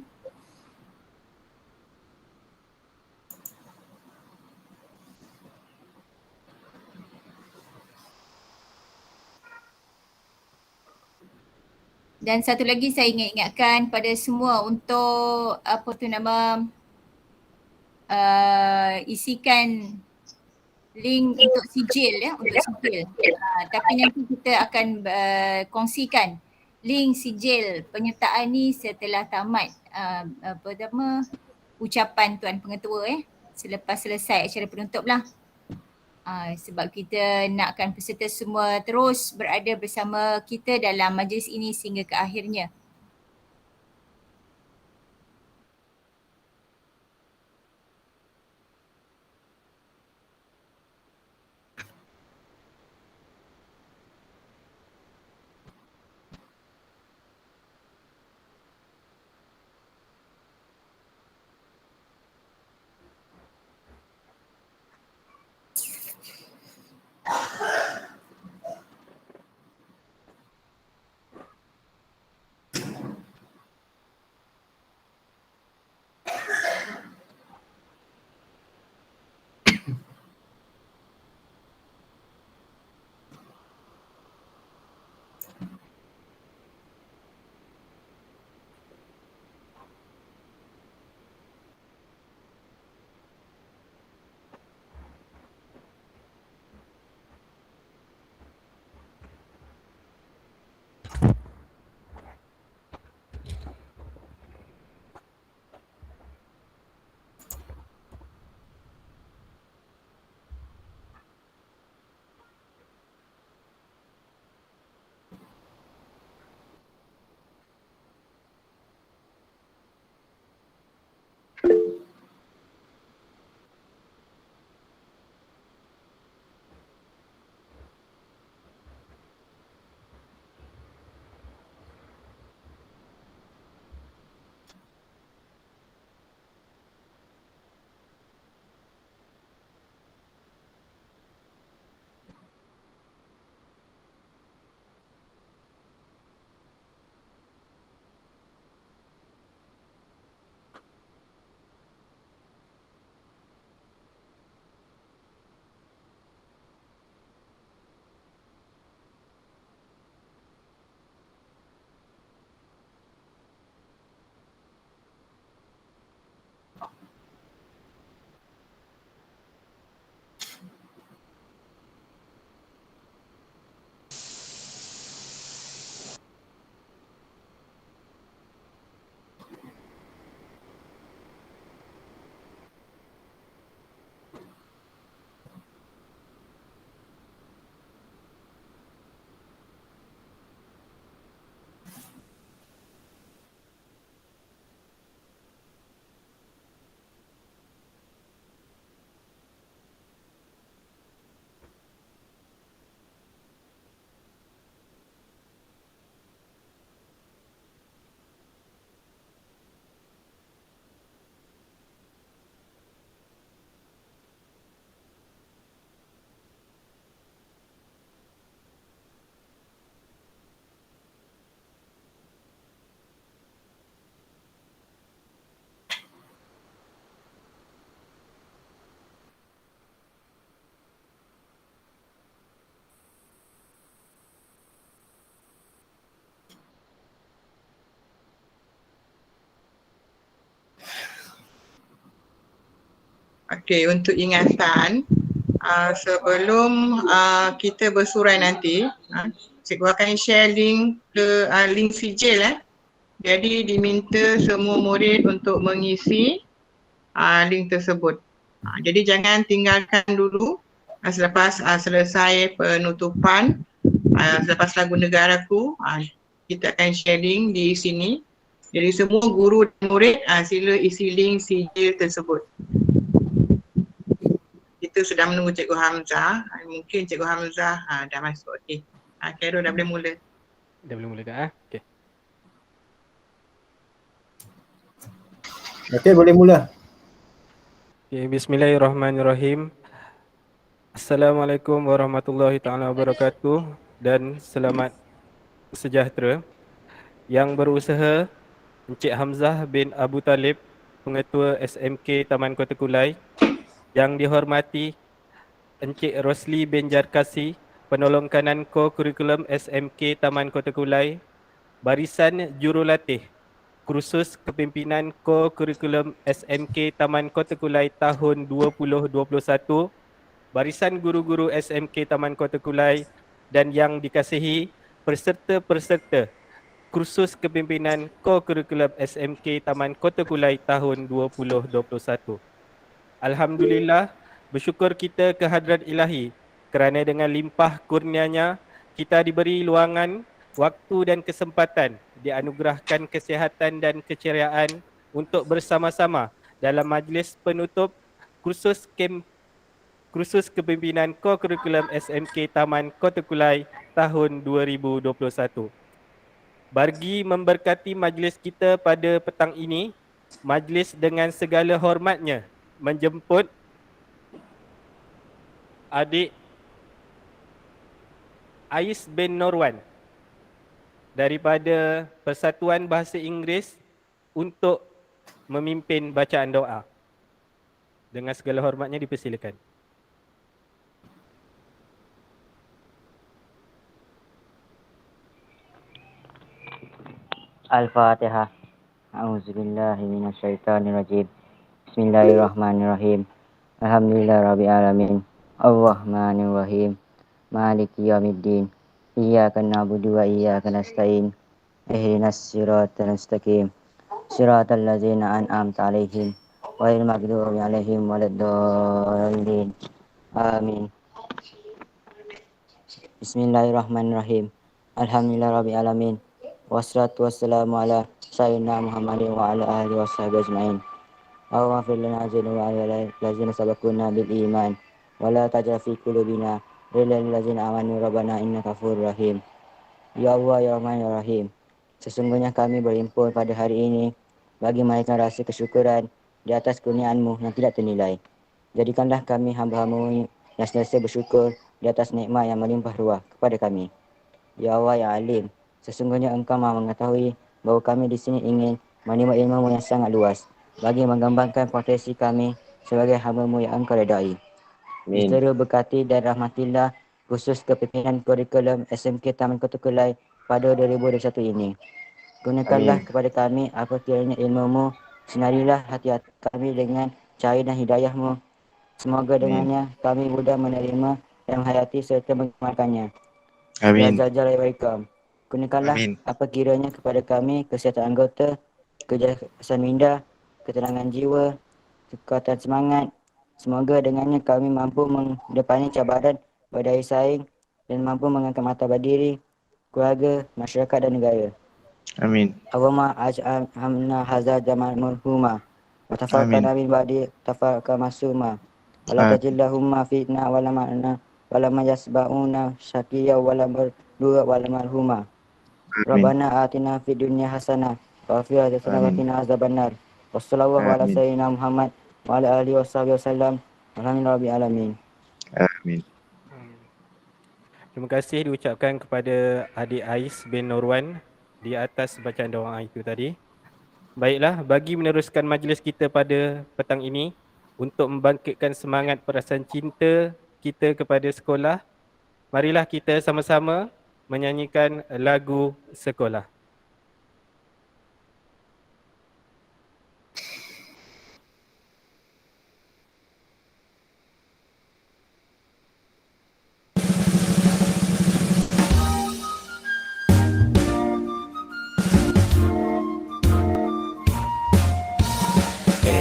Dan satu lagi saya ingin ingatkan pada semua untuk isikan link untuk sijil ya, untuk sijil. Tapi nanti kita akan kongsikan link sijil penyertaan ni setelah tamat ucapan Tuan Pengetua selepas selesai acara penutup lah. Sebab kita nakkan peserta semua terus berada bersama kita dalam majlis ini sehingga ke akhirnya. Okey, untuk ingatan, sebelum kita bersurai nanti, cikgu akan share link ke link sijil. Jadi diminta semua murid untuk mengisi link tersebut. Jadi jangan tinggalkan dulu selepas selesai penutupan, selepas lagu negaraku, kita akan share link di sini. Jadi semua guru dan murid sila isi link sijil tersebut. Kita sedang menunggu Cikgu Hamzah. Mungkin Cikgu Hamzah dah masuk. Okey. Khairul dah boleh mula. Dah boleh mula dah. Okey. Okey, boleh mula. Okay, bismillahirrahmanirrahim. Assalamualaikum warahmatullahi taala wabarakatuh dan selamat sejahtera. Yang berusaha Encik Hamzah bin Abu Talib, Pengetua SMK Taman Kota Kulai. Yang dihormati Encik Rosli bin Jarkasi, Penolong Kanan Co-Kurikulum SMK Taman Kota Kulai. Barisan Jurulatih Kursus Kepimpinan Co-Kurikulum SMK Taman Kota Kulai tahun 2021. Barisan Guru-Guru SMK Taman Kota Kulai dan yang dikasihi peserta-peserta kursus kepimpinan ko-kurikulum SMK Taman Kota Kulai tahun 2021. Alhamdulillah, bersyukur kita kehadrat Ilahi kerana dengan limpah kurnianya kita diberi luangan, waktu dan kesempatan, dianugerahkan kesihatan dan keceriaan untuk bersama-sama dalam majlis penutup kursus kepimpinan ko-kurikulum SMK Taman Kota Kulai tahun 2021. Bagi memberkati majlis kita pada petang ini, majlis dengan segala hormatnya menjemput adik Ais bin Norwan daripada Persatuan Bahasa Inggeris untuk memimpin bacaan doa. Dengan segala hormatnya dipersilakan. Al-Fatihah. A'udzubillahi minasyaitonirrajim. Bismillahirrahmanirrahim. Alhamdulillahirabbil alamin. Arrahmanirrahim. Maliki yaumiddin. Iyyaka na'budu wa iyyaka nasta'in. Ihdinas siratal mustaqim. Siratal ladzina an'amta 'alaihim ghairil maghdubi 'alaihim waladdallin. Amin. Bismillahirrahmanirrahim. Alhamdulillahirabbil alamin. Wassalatu wassalamu ala sayyidina Muhammadin wa ala alihi washabihi ajma'in. Allahumma fir lana wa ala allazina sabaquna bil iman wa la taj'al fi qulubina ghillan lil ladzina amanu rabbana innaka ghafurur rahim. Ya Allah ya Rahman ya Rahim. Sesungguhnya kami berhimpun pada hari ini bagi menaikkan rasa kesyukuran di atas kurniaan-Mu yang tidak ternilai. Jadikanlah kami hamba-Mu yang sentiasa bersyukur di atas nikmat yang melimpah ruah kepada kami. Ya Allah ya Alim. Sesungguhnya Engkau Maha mengetahui bahawa kami di sini ingin menerima ilmu yang sangat luas bagi mengembangkan potensi kami sebagai hamba-Mu yang Engkau redai. Seterusnya berkati dan rahmatillah khusus kepimpinan kurikulum SMK Taman Kota Kulai pada 2021 ini. Gunakanlah kepada kami apa kiranya ilmu-Mu, sinarilah hati-hati kami dengan cahaya dan hidayah-Mu. Semoga dengannya kami mudah menerima dan menghayati serta mengamalkannya. Amin. Ya Zajal Waikum. Gunakanlah apa kiranya kepada kami kesihatan anggota, kejahatan minda, ketenangan jiwa, kekuatan semangat. Semoga dengannya kami mampu menghadapi cabaran berdaya saing dan mampu mengangkat martabat diri, keluarga, masyarakat dan negara. Amin. Allahumma aj'al hamna hazal jamal murhuma wa tafaqqana min ba'di tafaqqa masuma wa la tajillahumma fitna wa la ma'na wa la yasba'una syaqiyya wa la mardu'a wa la marhuma. Rabbana atina fid dunya hasanah wa fil akhirati hasanah wa qina azabannar. Wassallallahu ala sayyidina Muhammad wa ala alihi washabihi wasallam. Alhamdulillahirabbil alamin. Amin. Terima kasih diucapkan kepada adik Ais bin Norwan di atas bacaan doa itu tadi. Baiklah, bagi meneruskan majlis kita pada petang ini untuk membangkitkan semangat perasaan cinta kita kepada sekolah, marilah kita sama-sama menyanyikan lagu sekolah.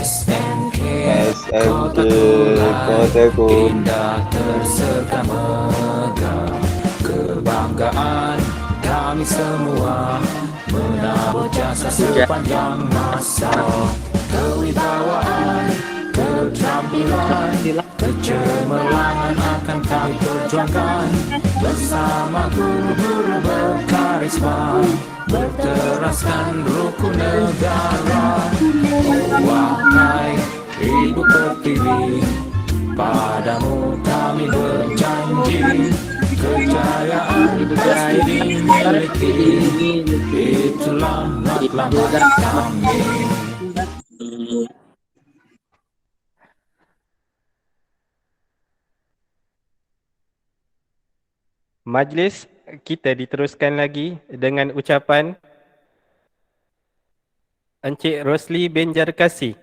SMK Kotaku indah terserta megah, kebanggaan kami semua menabuh jasa sepanjang masa, kewibawaan, keterampilan, kecemerlangan akan kami perjuangkan bersama guru-guru berkarisma, berteraskan rukun negara. Wahai Ibu Pertiwi, padamu kami berjanji, kejayaan pasti dimiliki, itulah matlamat kami. Majlis kita diteruskan lagi dengan ucapan Encik Rosli bin Jarkasi,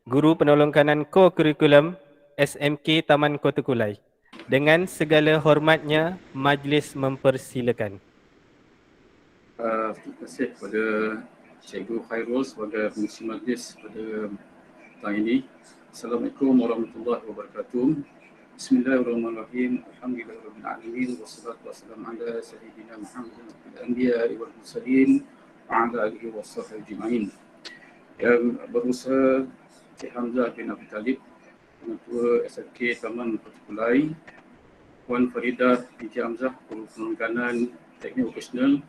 Guru Penolong Kanan Co-Kurikulum SMK Taman Kota Kulai. Dengan segala hormatnya, majlis mempersilakan. Terima kasih kepada Cikgu Khairul sebagai pengurusi majlis pada petang ini. Assalamualaikum warahmatullahi wabarakatuh. Bismillahirrahmanirrahim. Alhamdulillahirabbil alamin wassalatu wassalamu ala sayyidina Muhammadin fil anbiya'i wal mursalin wa ala alihi washabbihi ajma'in. Yang berusaha Cik Hamzah bin Abi Talib, Ketua SMK Taman Pertukulai, Puan Faridah binti Hamzah, Guru Penekanan Teknik Vokasional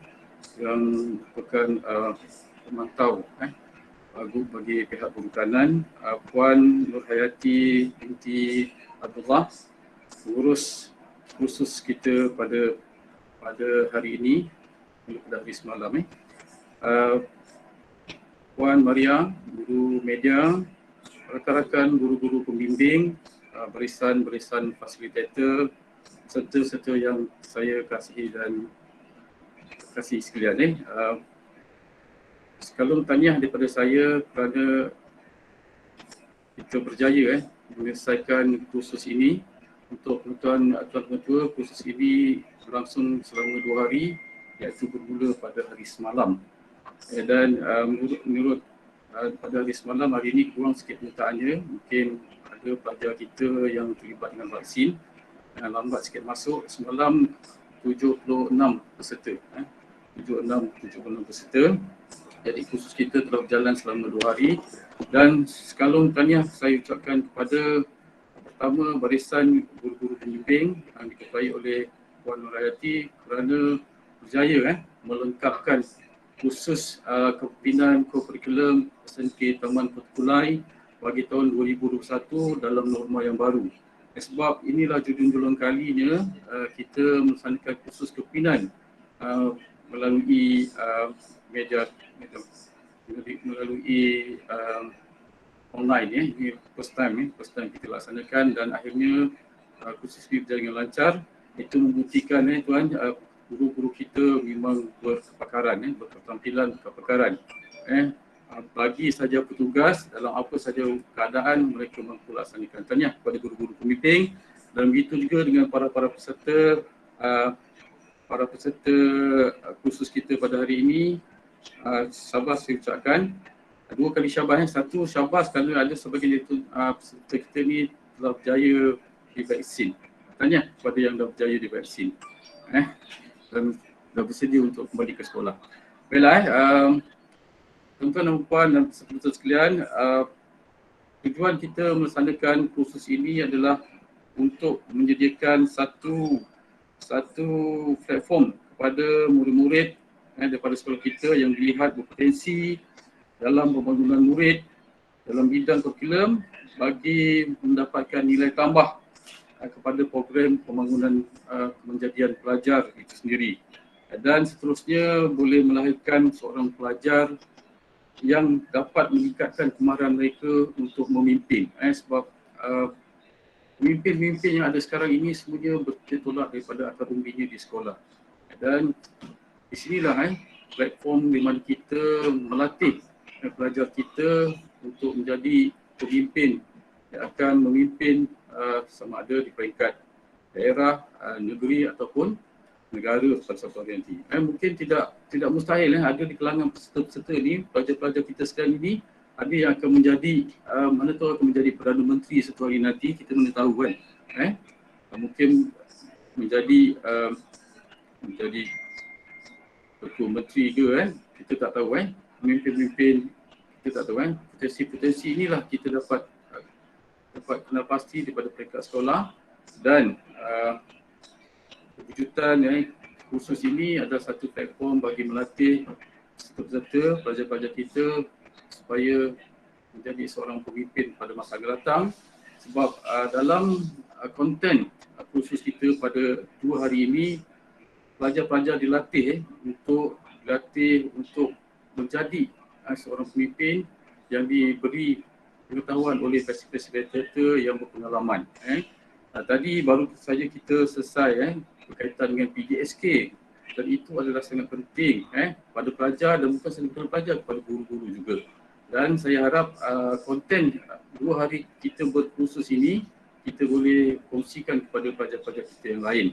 yang merupakan pemantau bagi pihak perhutanan, Puan Nur Hayati binti Abdullah, pengurus khusus kita pada hari ini, pada hari semalam. Puan Maria, guru media, rakan-rakan guru-guru pembimbing, barisan-barisan fasilitator, serta yang saya kasihi dan kasih sekalian. Sekalung tahniah daripada saya kerana kita berjaya menyelesaikan kursus ini. Untuk tuan pengetua, kursus ini berlangsung selama 2 hari, iaitu bermula pada hari semalam. Dan menurut pada hari semalam, hari ini kurang sikit penyertaannya. Mungkin ada pelajar kita yang terlibat dengan vaksin, lambat sikit masuk. Semalam 76 peserta. 76 peserta. Jadi kursus kita telah berjalan selama 2 hari. Dan sekalung tahniah saya ucapkan kepada pertama barisan guru-guru pembimbing yang diketuai oleh Puan Nur Hayati kerana berjaya melengkapkan kursus kepimpinan kurikulum SMK Taman Pertukulai bagi tahun 2021 dalam norma yang baru. Sebab inilah junjung kalinya kita melaksanakan kursus kepimpinan melalui media melalui online. Ini first time kita laksanakan dan akhirnya kursus ini berjalan dengan lancar. Itu membuktikan tuan, guru-guru kita memang berkepakaran, berketerampilan kepakaran. Bagi saja petugas dalam apa saja keadaan mereka mampu laksanakan. Tahniah kepada guru-guru pembimbing dan begitu juga dengan para peserta kursus kita pada hari ini. Syabas saya ucapkan. 2 kali syabas. 1 syabas kerana ada sebagian peserta kita ni telah berjaya divaksin. Tahniah kepada yang dah berjaya divaksin. Dan dah bersedia untuk kembali ke sekolah. Baiklah, tuan-tuan dan puan dan peserta sekalian, tujuan kita melaksanakan kursus ini adalah untuk menyediakan satu platform kepada murid-murid daripada sekolah kita yang dilihat berpotensi dalam pembangunan murid dalam bidang kurikulum bagi mendapatkan nilai tambah kepada program pembangunan kemenjadian pelajar itu sendiri. Dan seterusnya boleh melahirkan seorang pelajar yang dapat meningkatkan kemahiran mereka untuk memimpin. Sebab pemimpin-pemimpin yang ada sekarang ini semuanya bertolak daripada akademirnya di sekolah. Dan di sinilah platform di mana kita melatih pelajar kita untuk menjadi pemimpin yang akan memimpin sama ada di peringkat daerah, negeri ataupun negara pada satu hari nanti. Mungkin tidak mustahil ada di kalangan peserta-peserta ni, pelajar-pelajar kita sekarang ini, ada yang akan menjadi mana tahu akan menjadi Perdana Menteri satu hari nanti, kita mana tahu kan. Mungkin menjadi Ketua Menteri ke kita tak tahu pemimpin-pemimpin kita tak tahu potensi-potensi inilah kita dapat kenal pasti daripada peringkat sekolah. Dan kejutan khusus ini adalah satu platform bagi melatih peserta pelajar-pelajar kita supaya menjadi seorang pemimpin pada masa akan datang. Sebab dalam konten khusus kita pada 2 hari ini, pelajar-pelajar dilatih untuk menjadi seorang pemimpin yang diberi pengetahuan oleh fasilitator yang berpengalaman. Tadi baru saja kita selesai berkaitan dengan PDSK dan itu adalah sangat penting pada pelajar dan bukan sahaja kepada pelajar, kepada guru-guru juga. Dan saya harap konten 2 hari kita berkursus ini kita boleh kongsikan kepada pelajar-pelajar kita yang lain.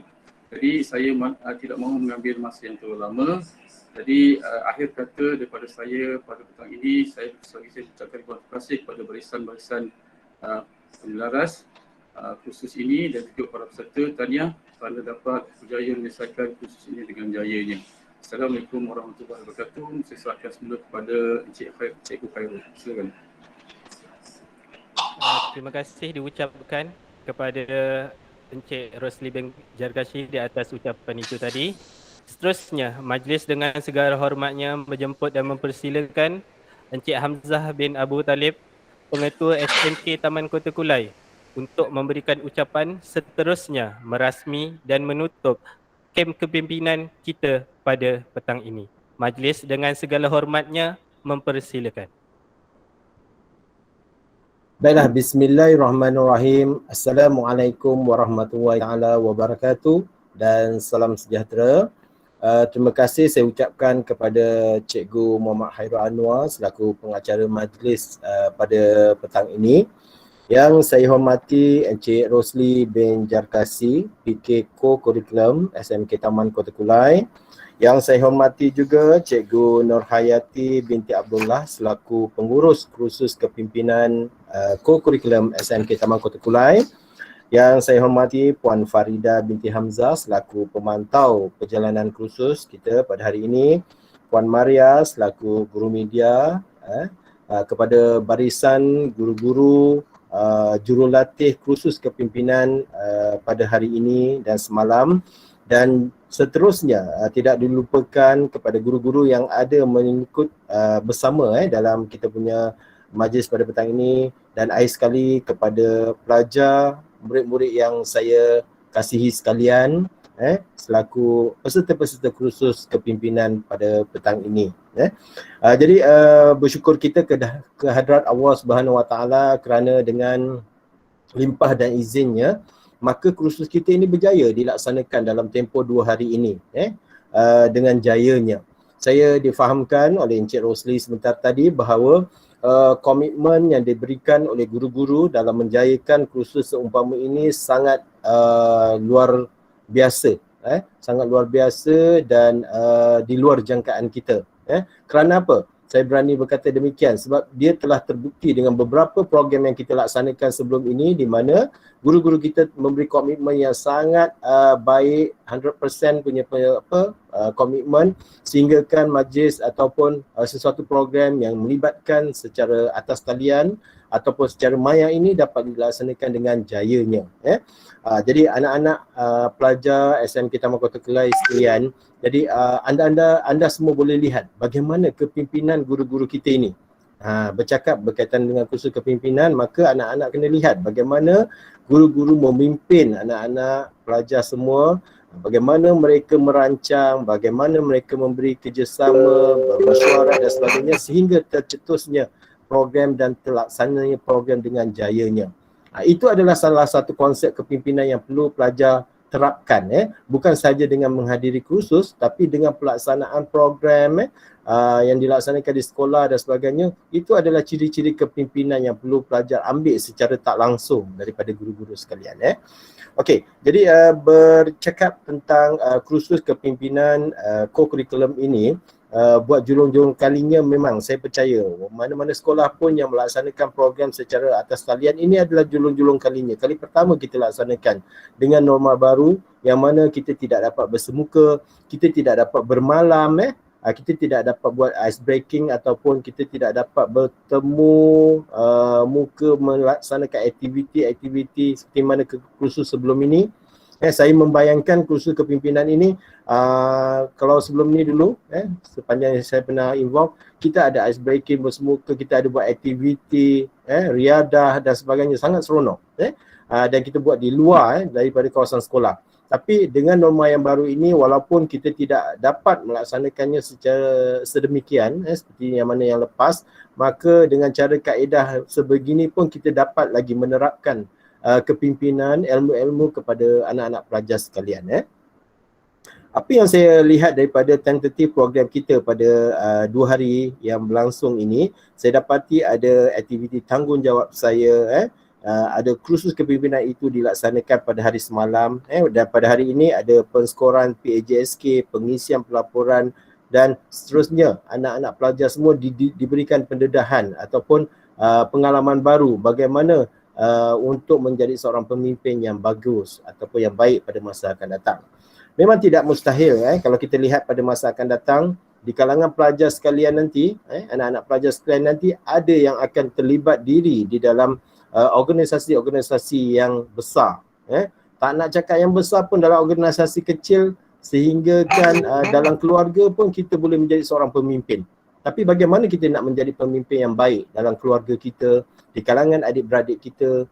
Jadi saya tidak mahu mengambil masa yang terlalu lama. Jadi akhir kata daripada saya pada petang ini, saya ucapkan terima kasih kepada barisan-barisan penyelaras kursus ini dan juga para peserta. Tahniah kerana dapat berjaya menyelesaikan kursus ini dengan jayanya. Assalamualaikum warahmatullahi wabarakatuh. Saya serahkan semula kepada Cikgu Khairul. Silakan. Terima kasih diucapkan kepada Encik Rosli bin Jargashi di atas ucapan itu tadi. Seterusnya, majlis dengan segala hormatnya menjemput dan mempersilakan Encik Hamzah bin Abu Talib, Pengetua SMK Taman Kota Kulai, untuk memberikan ucapan seterusnya merasmi dan menutup kem kepimpinan kita pada petang ini. Majlis dengan segala hormatnya mempersilakan. Baiklah, bismillahirrahmanirrahim. Assalamualaikum warahmatullahi wabarakatuh dan salam sejahtera. Terima kasih saya ucapkan kepada Cikgu Muhammad Hairul Anwar selaku pengacara majlis pada petang ini. Yang saya hormati Encik Rosli bin Jargashi, PK Co-Curriculum SMK Taman Kota Kulai. Yang saya hormati juga Cikgu Nurhayati binti Abdullah selaku pengurus kursus kepimpinan Co-Curriculum SMK Taman Kota Kulai. Yang saya hormati Puan Farida binti Hamzah selaku pemantau perjalanan kursus kita pada hari ini. Puan Maria selaku guru media, kepada barisan guru-guru jurulatih kursus kepimpinan pada hari ini dan semalam. Dan seterusnya tidak dilupakan kepada guru-guru yang ada mengikut bersama dalam kita punya majlis pada petang ini, dan akhir sekali kepada pelajar, murid-murid yang saya kasihi sekalian selaku peserta-peserta kursus kepimpinan pada petang ini. Jadi bersyukur kita ke hadrat Allah Subhanahu Wa Taala kerana dengan limpah dan izinnya maka kursus kita ini berjaya dilaksanakan dalam tempoh 2 hari ini dengan jayanya. Saya difahamkan oleh Encik Rosli sebentar tadi bahawa komitmen yang diberikan oleh guru-guru dalam menjayakan kursus seumpama ini sangat luar biasa, sangat luar biasa dan di luar jangkaan kita. Kerana apa? Saya berani berkata demikian sebab dia telah terbukti dengan beberapa program yang kita laksanakan sebelum ini di mana guru-guru kita memberi komitmen yang sangat baik, 100% punya komitmen sehinggakan majlis ataupun sesuatu program yang melibatkan secara atas talian ataupun secara maya ini dapat dilaksanakan dengan jayanya. Jadi anak-anak pelajar SMK Taman Kota Kulai sekalian, jadi anda semua boleh lihat bagaimana kepimpinan guru-guru kita ini. Bercakap berkaitan dengan kursus kepimpinan, maka anak-anak kena lihat bagaimana guru-guru memimpin anak-anak pelajar semua, bagaimana mereka merancang, bagaimana mereka memberi kerjasama, bermesyuarat dan sebagainya sehingga tercetusnya program dan terlaksananya program dengan jayanya. Itu adalah salah satu konsep kepimpinan yang perlu pelajar terapkan, bukan sahaja dengan menghadiri kursus tapi dengan pelaksanaan program yang dilaksanakan di sekolah dan sebagainya. Itu adalah ciri-ciri kepimpinan yang perlu pelajar ambil secara tak langsung daripada guru-guru sekalian. Okey, jadi bercakap tentang kursus kepimpinan co-curriculum ini, buat julung-julung kalinya memang saya percaya mana-mana sekolah pun yang melaksanakan program secara atas talian ini adalah julung-julung kalinya. Kali pertama kita laksanakan dengan norma baru yang mana kita tidak dapat bersemuka, kita tidak dapat bermalam, kita tidak dapat buat ice breaking ataupun kita tidak dapat bertemu muka melaksanakan aktiviti-aktiviti seperti mana kursus sebelum ini. Saya membayangkan kursus kepimpinan ini kalau sebelum ni dulu sepanjang saya pernah involve, kita ada ice breaking bersemuka, kita ada buat aktiviti riadah dan sebagainya, sangat seronok dan kita buat di luar daripada kawasan sekolah. Tapi dengan norma yang baru ini, walaupun kita tidak dapat melaksanakannya secara sedemikian seperti yang mana yang lepas, maka dengan cara kaedah sebegini pun kita dapat lagi menerapkan kepimpinan, ilmu-ilmu kepada anak-anak pelajar sekalian. Apa yang saya lihat daripada tentatif program kita pada 2 hari yang berlangsung ini, saya dapati ada aktiviti tanggungjawab saya ada kursus kepimpinan itu dilaksanakan pada hari semalam dan pada hari ini ada penskoran PAJSK, pengisian pelaporan dan seterusnya. Anak-anak pelajar semua diberikan pendedahan ataupun pengalaman baru bagaimana untuk menjadi seorang pemimpin yang bagus ataupun yang baik pada masa akan datang. Memang tidak mustahil kalau kita lihat pada masa akan datang di kalangan pelajar sekalian nanti, anak-anak pelajar sekalian nanti ada yang akan terlibat diri di dalam organisasi-organisasi yang besar. Tak nak cakap yang besar pun, dalam organisasi kecil sehingga kan dalam keluarga pun kita boleh menjadi seorang pemimpin. Tapi bagaimana kita nak menjadi pemimpin yang baik dalam keluarga kita, di kalangan adik-beradik kita,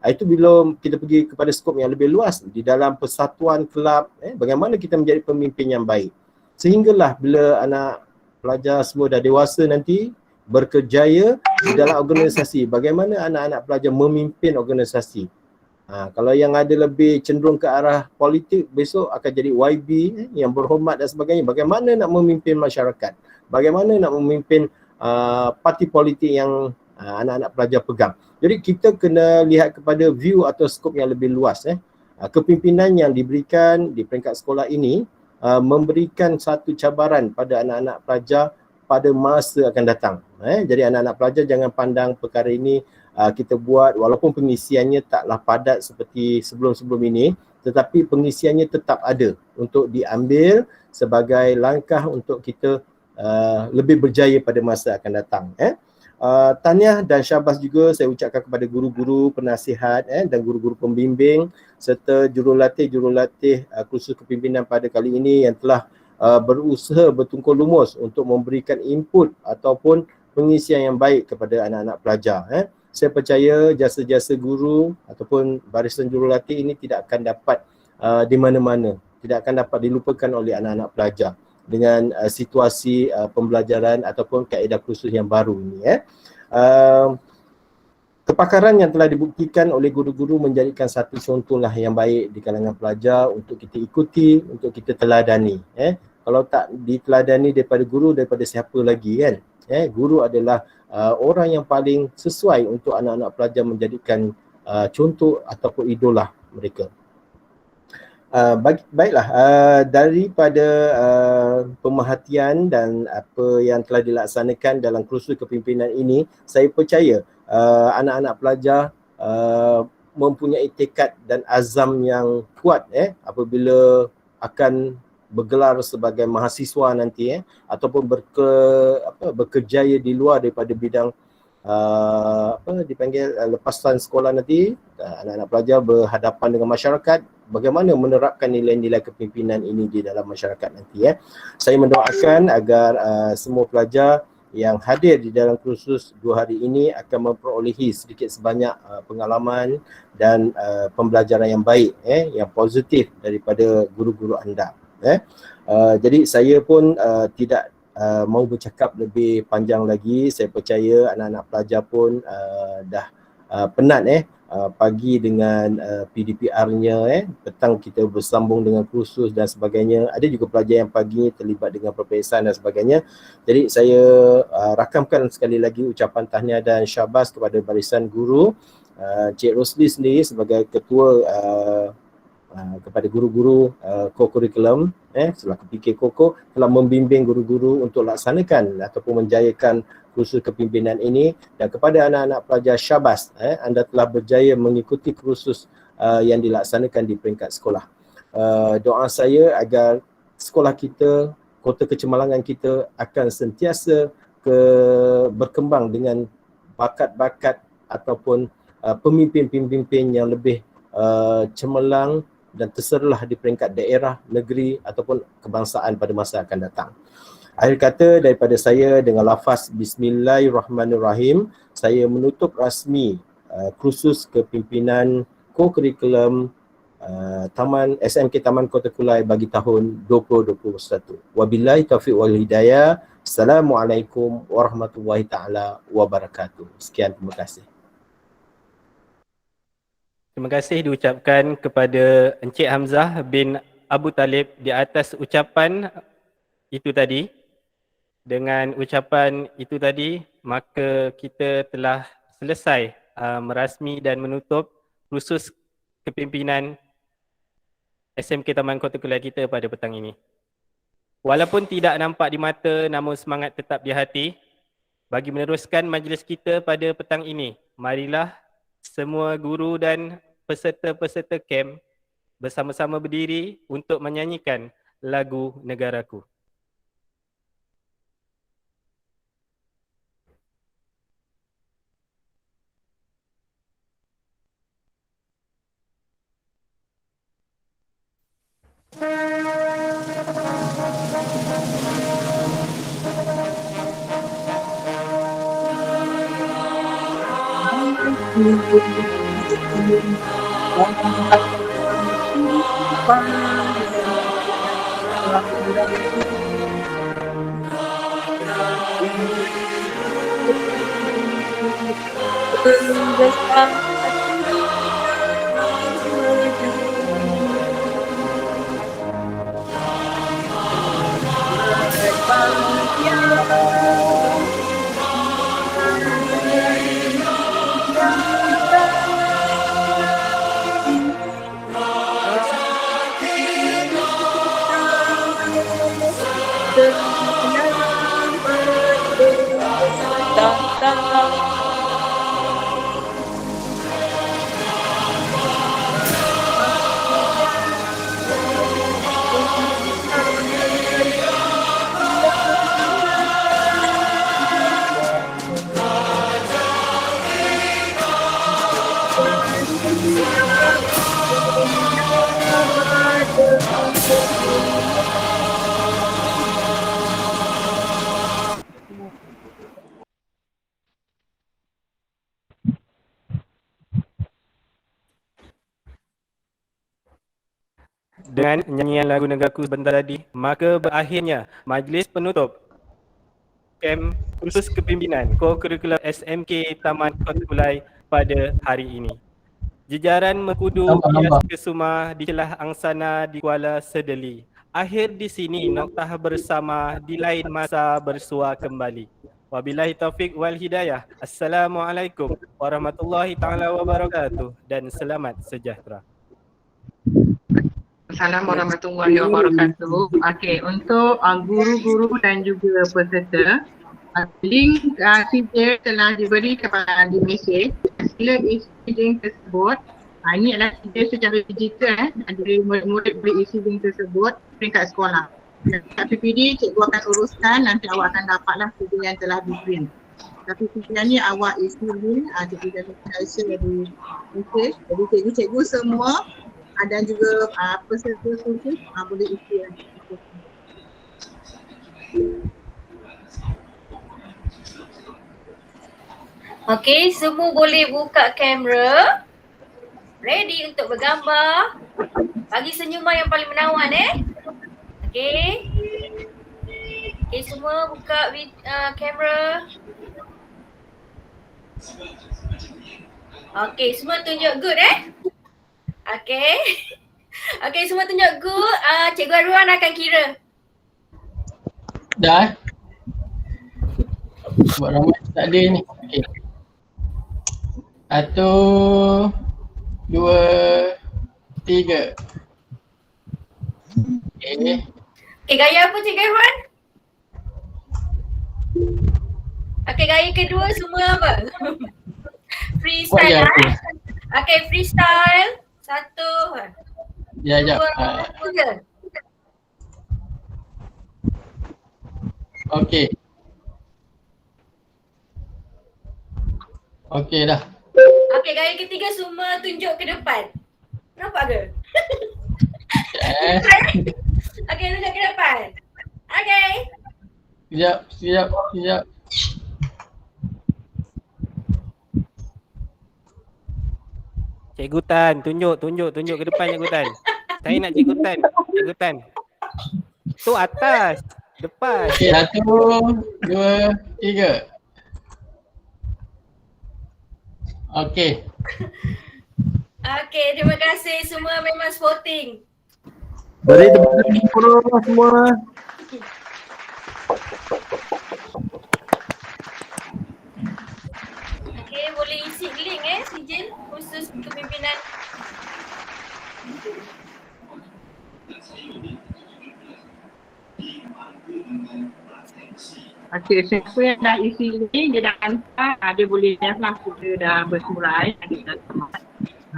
itu bila kita pergi kepada skop yang lebih luas di dalam persatuan kelab, bagaimana kita menjadi pemimpin yang baik. Sehinggalah bila anak pelajar semua dah dewasa nanti, berkerjaya di dalam organisasi, bagaimana anak-anak pelajar memimpin organisasi. Kalau yang ada lebih cenderung ke arah politik, besok akan jadi YB yang berhormat dan sebagainya. Bagaimana nak memimpin masyarakat? Bagaimana nak memimpin parti politik yang anak-anak pelajar pegang? Jadi kita kena lihat kepada view atau skop yang lebih luas. Kepimpinan yang diberikan di peringkat sekolah ini memberikan satu cabaran pada anak-anak pelajar pada masa akan datang. Jadi anak-anak pelajar jangan pandang perkara ini kita buat walaupun pengisiannya taklah padat seperti sebelum-sebelum ini, tetapi pengisiannya tetap ada untuk diambil sebagai langkah untuk kita lebih berjaya pada masa akan datang. Tahniah dan syabas juga saya ucapkan kepada guru-guru penasihat dan guru-guru pembimbing serta jurulatih kursus kepimpinan pada kali ini yang telah berusaha bertungkul lumus untuk memberikan input ataupun pengisian yang baik kepada anak-anak pelajar. Saya percaya jasa-jasa guru ataupun barisan jurulatih ini tidak akan dapat di mana-mana, tidak akan dapat dilupakan oleh anak-anak pelajar dengan situasi pembelajaran ataupun kaedah kursus yang baru ini. Kepakaran yang telah dibuktikan oleh guru-guru menjadikan satu contohlah yang baik di kalangan pelajar untuk kita ikuti, untuk kita teladani. Kalau tak diteladani daripada guru, daripada siapa lagi kan? Guru adalah orang yang paling sesuai untuk anak-anak pelajar menjadikan contoh ataupun idola mereka. Baiklah, daripada pemerhatian dan apa yang telah dilaksanakan dalam kursus kepimpinan ini, saya percaya anak-anak pelajar mempunyai tekad dan azam yang kuat apabila akan bergelar sebagai mahasiswa nanti ataupun berkerjaya di luar daripada bidang dipanggil lepasan sekolah nanti. Anak-anak pelajar berhadapan dengan masyarakat, bagaimana menerapkan nilai-nilai kepimpinan ini di dalam masyarakat nanti. Saya mendoakan agar semua pelajar yang hadir di dalam kursus 2 hari ini akan memperolehi sedikit sebanyak pengalaman dan pembelajaran yang baik, yang positif daripada guru-guru anda. Jadi saya pun tidak mau bercakap lebih panjang lagi. Saya percaya anak-anak pelajar pun dah penat pagi dengan PDPR-nya, petang kita bersambung dengan kursus dan sebagainya. Ada juga pelajar yang pagi terlibat dengan peperiksaan dan sebagainya. Jadi saya rakamkan sekali lagi ucapan tahniah dan syabas kepada barisan guru, Cik Rosli sendiri sebagai ketua kepada guru-guru co-curriculum selaku PK Koko telah membimbing guru-guru untuk laksanakan ataupun menjayakan kursus kepimpinan ini, dan kepada anak-anak pelajar syabas, anda telah berjaya mengikuti kursus yang dilaksanakan di peringkat sekolah. Doa saya agar sekolah kita, kota kecemerlangan kita akan sentiasa berkembang dengan bakat-bakat ataupun pemimpin-pemimpin yang lebih cemerlang dan terserlah di peringkat daerah, negeri ataupun kebangsaan pada masa akan datang. Akhir kata daripada saya dengan lafaz Bismillahirrahmanirrahim, saya menutup rasmi kursus kepimpinan co-curriculum Taman SMK Taman Kota Kulai bagi tahun 2021. Wabillahi taufiq wal hidayah. Assalamualaikum warahmatullahi taala wabarakatuh. Sekian, terima kasih. Terima kasih diucapkan kepada Encik Hamzah bin Abu Talib di atas ucapan itu tadi. Dengan ucapan itu tadi, maka kita telah selesai merasmi dan menutup kursus kepimpinan SMK Taman Kota Kuliah kita pada petang ini. Walaupun tidak nampak di mata, namun semangat tetap di hati. Bagi meneruskan majlis kita pada petang ini, marilah semua guru dan peserta-peserta camp bersama-sama berdiri untuk menyanyikan lagu Negaraku. Dengan nyanyian lagu Negaraku sebentar tadi, maka berakhirnya majlis penutup camp kursus kepimpinan co-curricular SMK Taman Kota Kuliah pada hari ini. Jejaran mengkudu hias kesuma di celah angsana di Kuala Sedeli. Akhir di sini, noktah bersama di lain masa bersua kembali. Wabillahi taufiq wal hidayah. Assalamualaikum warahmatullahi taala wabarakatuh dan selamat sejahtera. Assalamualaikum warahmatullahi wabarakatuh. Okey, untuk guru-guru dan juga peserta, link CJ telah diberi kepada di mesej. Sila isi link tersebut. Ini adalah CJ secara digital. Jadi murid boleh isi link tersebut peringkat sekolah. Kat PPD, cikgu akan uruskan, nanti awak akan dapatlah CJ yang telah di-print. Tapi CJ ni awak isi link, cikgu jangan share di mesej. Jadi cikgu-cikgu semua dan juga peserta kursus boleh isi lagi. Okey, semua boleh buka kamera. Ready untuk bergambar. Bagi senyuman yang paling menawan Okey. Okey, semua buka kamera. Okey, semua tunjuk good Okey. Okey, semua tunjuk good. Cikgu Arwan akan kira. Dah Buat ramai tak ada ni. Okey. 1, 2, 3. Okey. Okey, gaya apa Cikgu Arwan? Okey, gaya kedua semua apa? Freestyle Okey, freestyle. 1. Ya, jap. Okey. Okey dah. Okey, gaya ketiga semua tunjuk ke depan. Nampak ke? Okey, tunjuk ke depan. Okey. Sekejap. Cikgu Tan, tunjuk ke depan Cikgu Tan. Saya nak Cikgu Tan. Tu atas, depan. Okey, 1, 2, 3. Okey. Okey, terima kasih semua memang sporting. Beri tepuk semua. Okey, boleh isi link. link sijil khusus kepimpinan. Okey, siapa yang dah isi link, dia dah hantar, dia boleh lihat lah kita dah bersurai, kita dah tamat.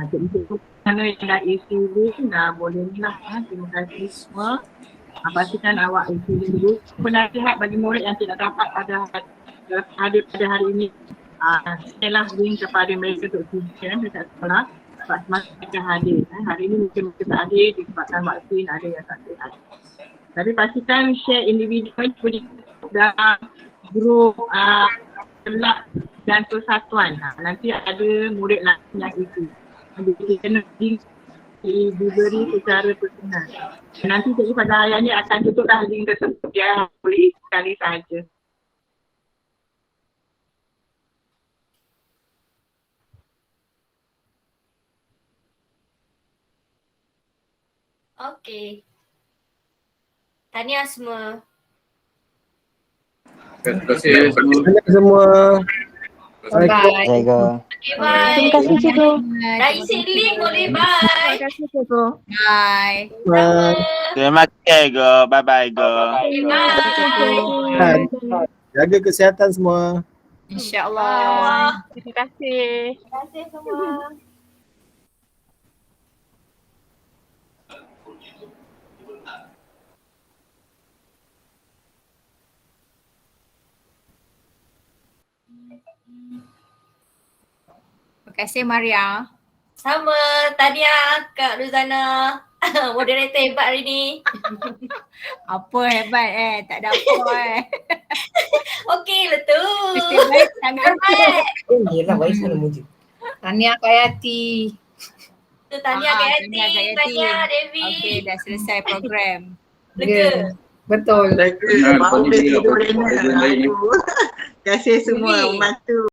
Cikgu mana yang dah isi link, dah boleh ni lah. Terima kasih semua. Pastikan awak isi link dulu. Penasihat bagi murid yang tidak dapat hadir pada hari ini. Share lah link kepada mereka untuk tujuan dekat sekolah. Sebab semasa mereka hadir. Hari ini mungkin mereka tak hadir disebabkan vaksin, ada yang tak sihat. Tapi pastikan share individual dalam grup kelab dan persatuan. Nanti ada murid lain yang isi. Jadi kita kena diberi secara personal. Nanti cikgu pada hari ini akan tutup dah link tersebut. Dia boleh isi sekali sahaja. Okey. Tahniah semua. Terima kasih semua. Terima kasih semua. Bye. Jaga. Okay, bye. Terima kasih cikgu. Dah isi link boleh bye. Terima kasih cikgu. Bye. Bye. Terima kasih, Go. Bye-bye, Go. Okay, bye. Jaga kesihatan semua. InsyaAllah. Terima kasih. Terima kasih semua. Terima kasih Maria. Sama, tahniah Kak Ruzana. Moderator hebat hari ni. Apa hebat tak ada apa Okey lah tu. Mesti baik sangat. Yelah, baik sana muji. Tahniah Kak Yati. Tu tahniah Kak Yati, tahniah Kak Yati. tahniah Devi. Okey, dah selesai program. Ya, betul. Terima kasih semua membantu.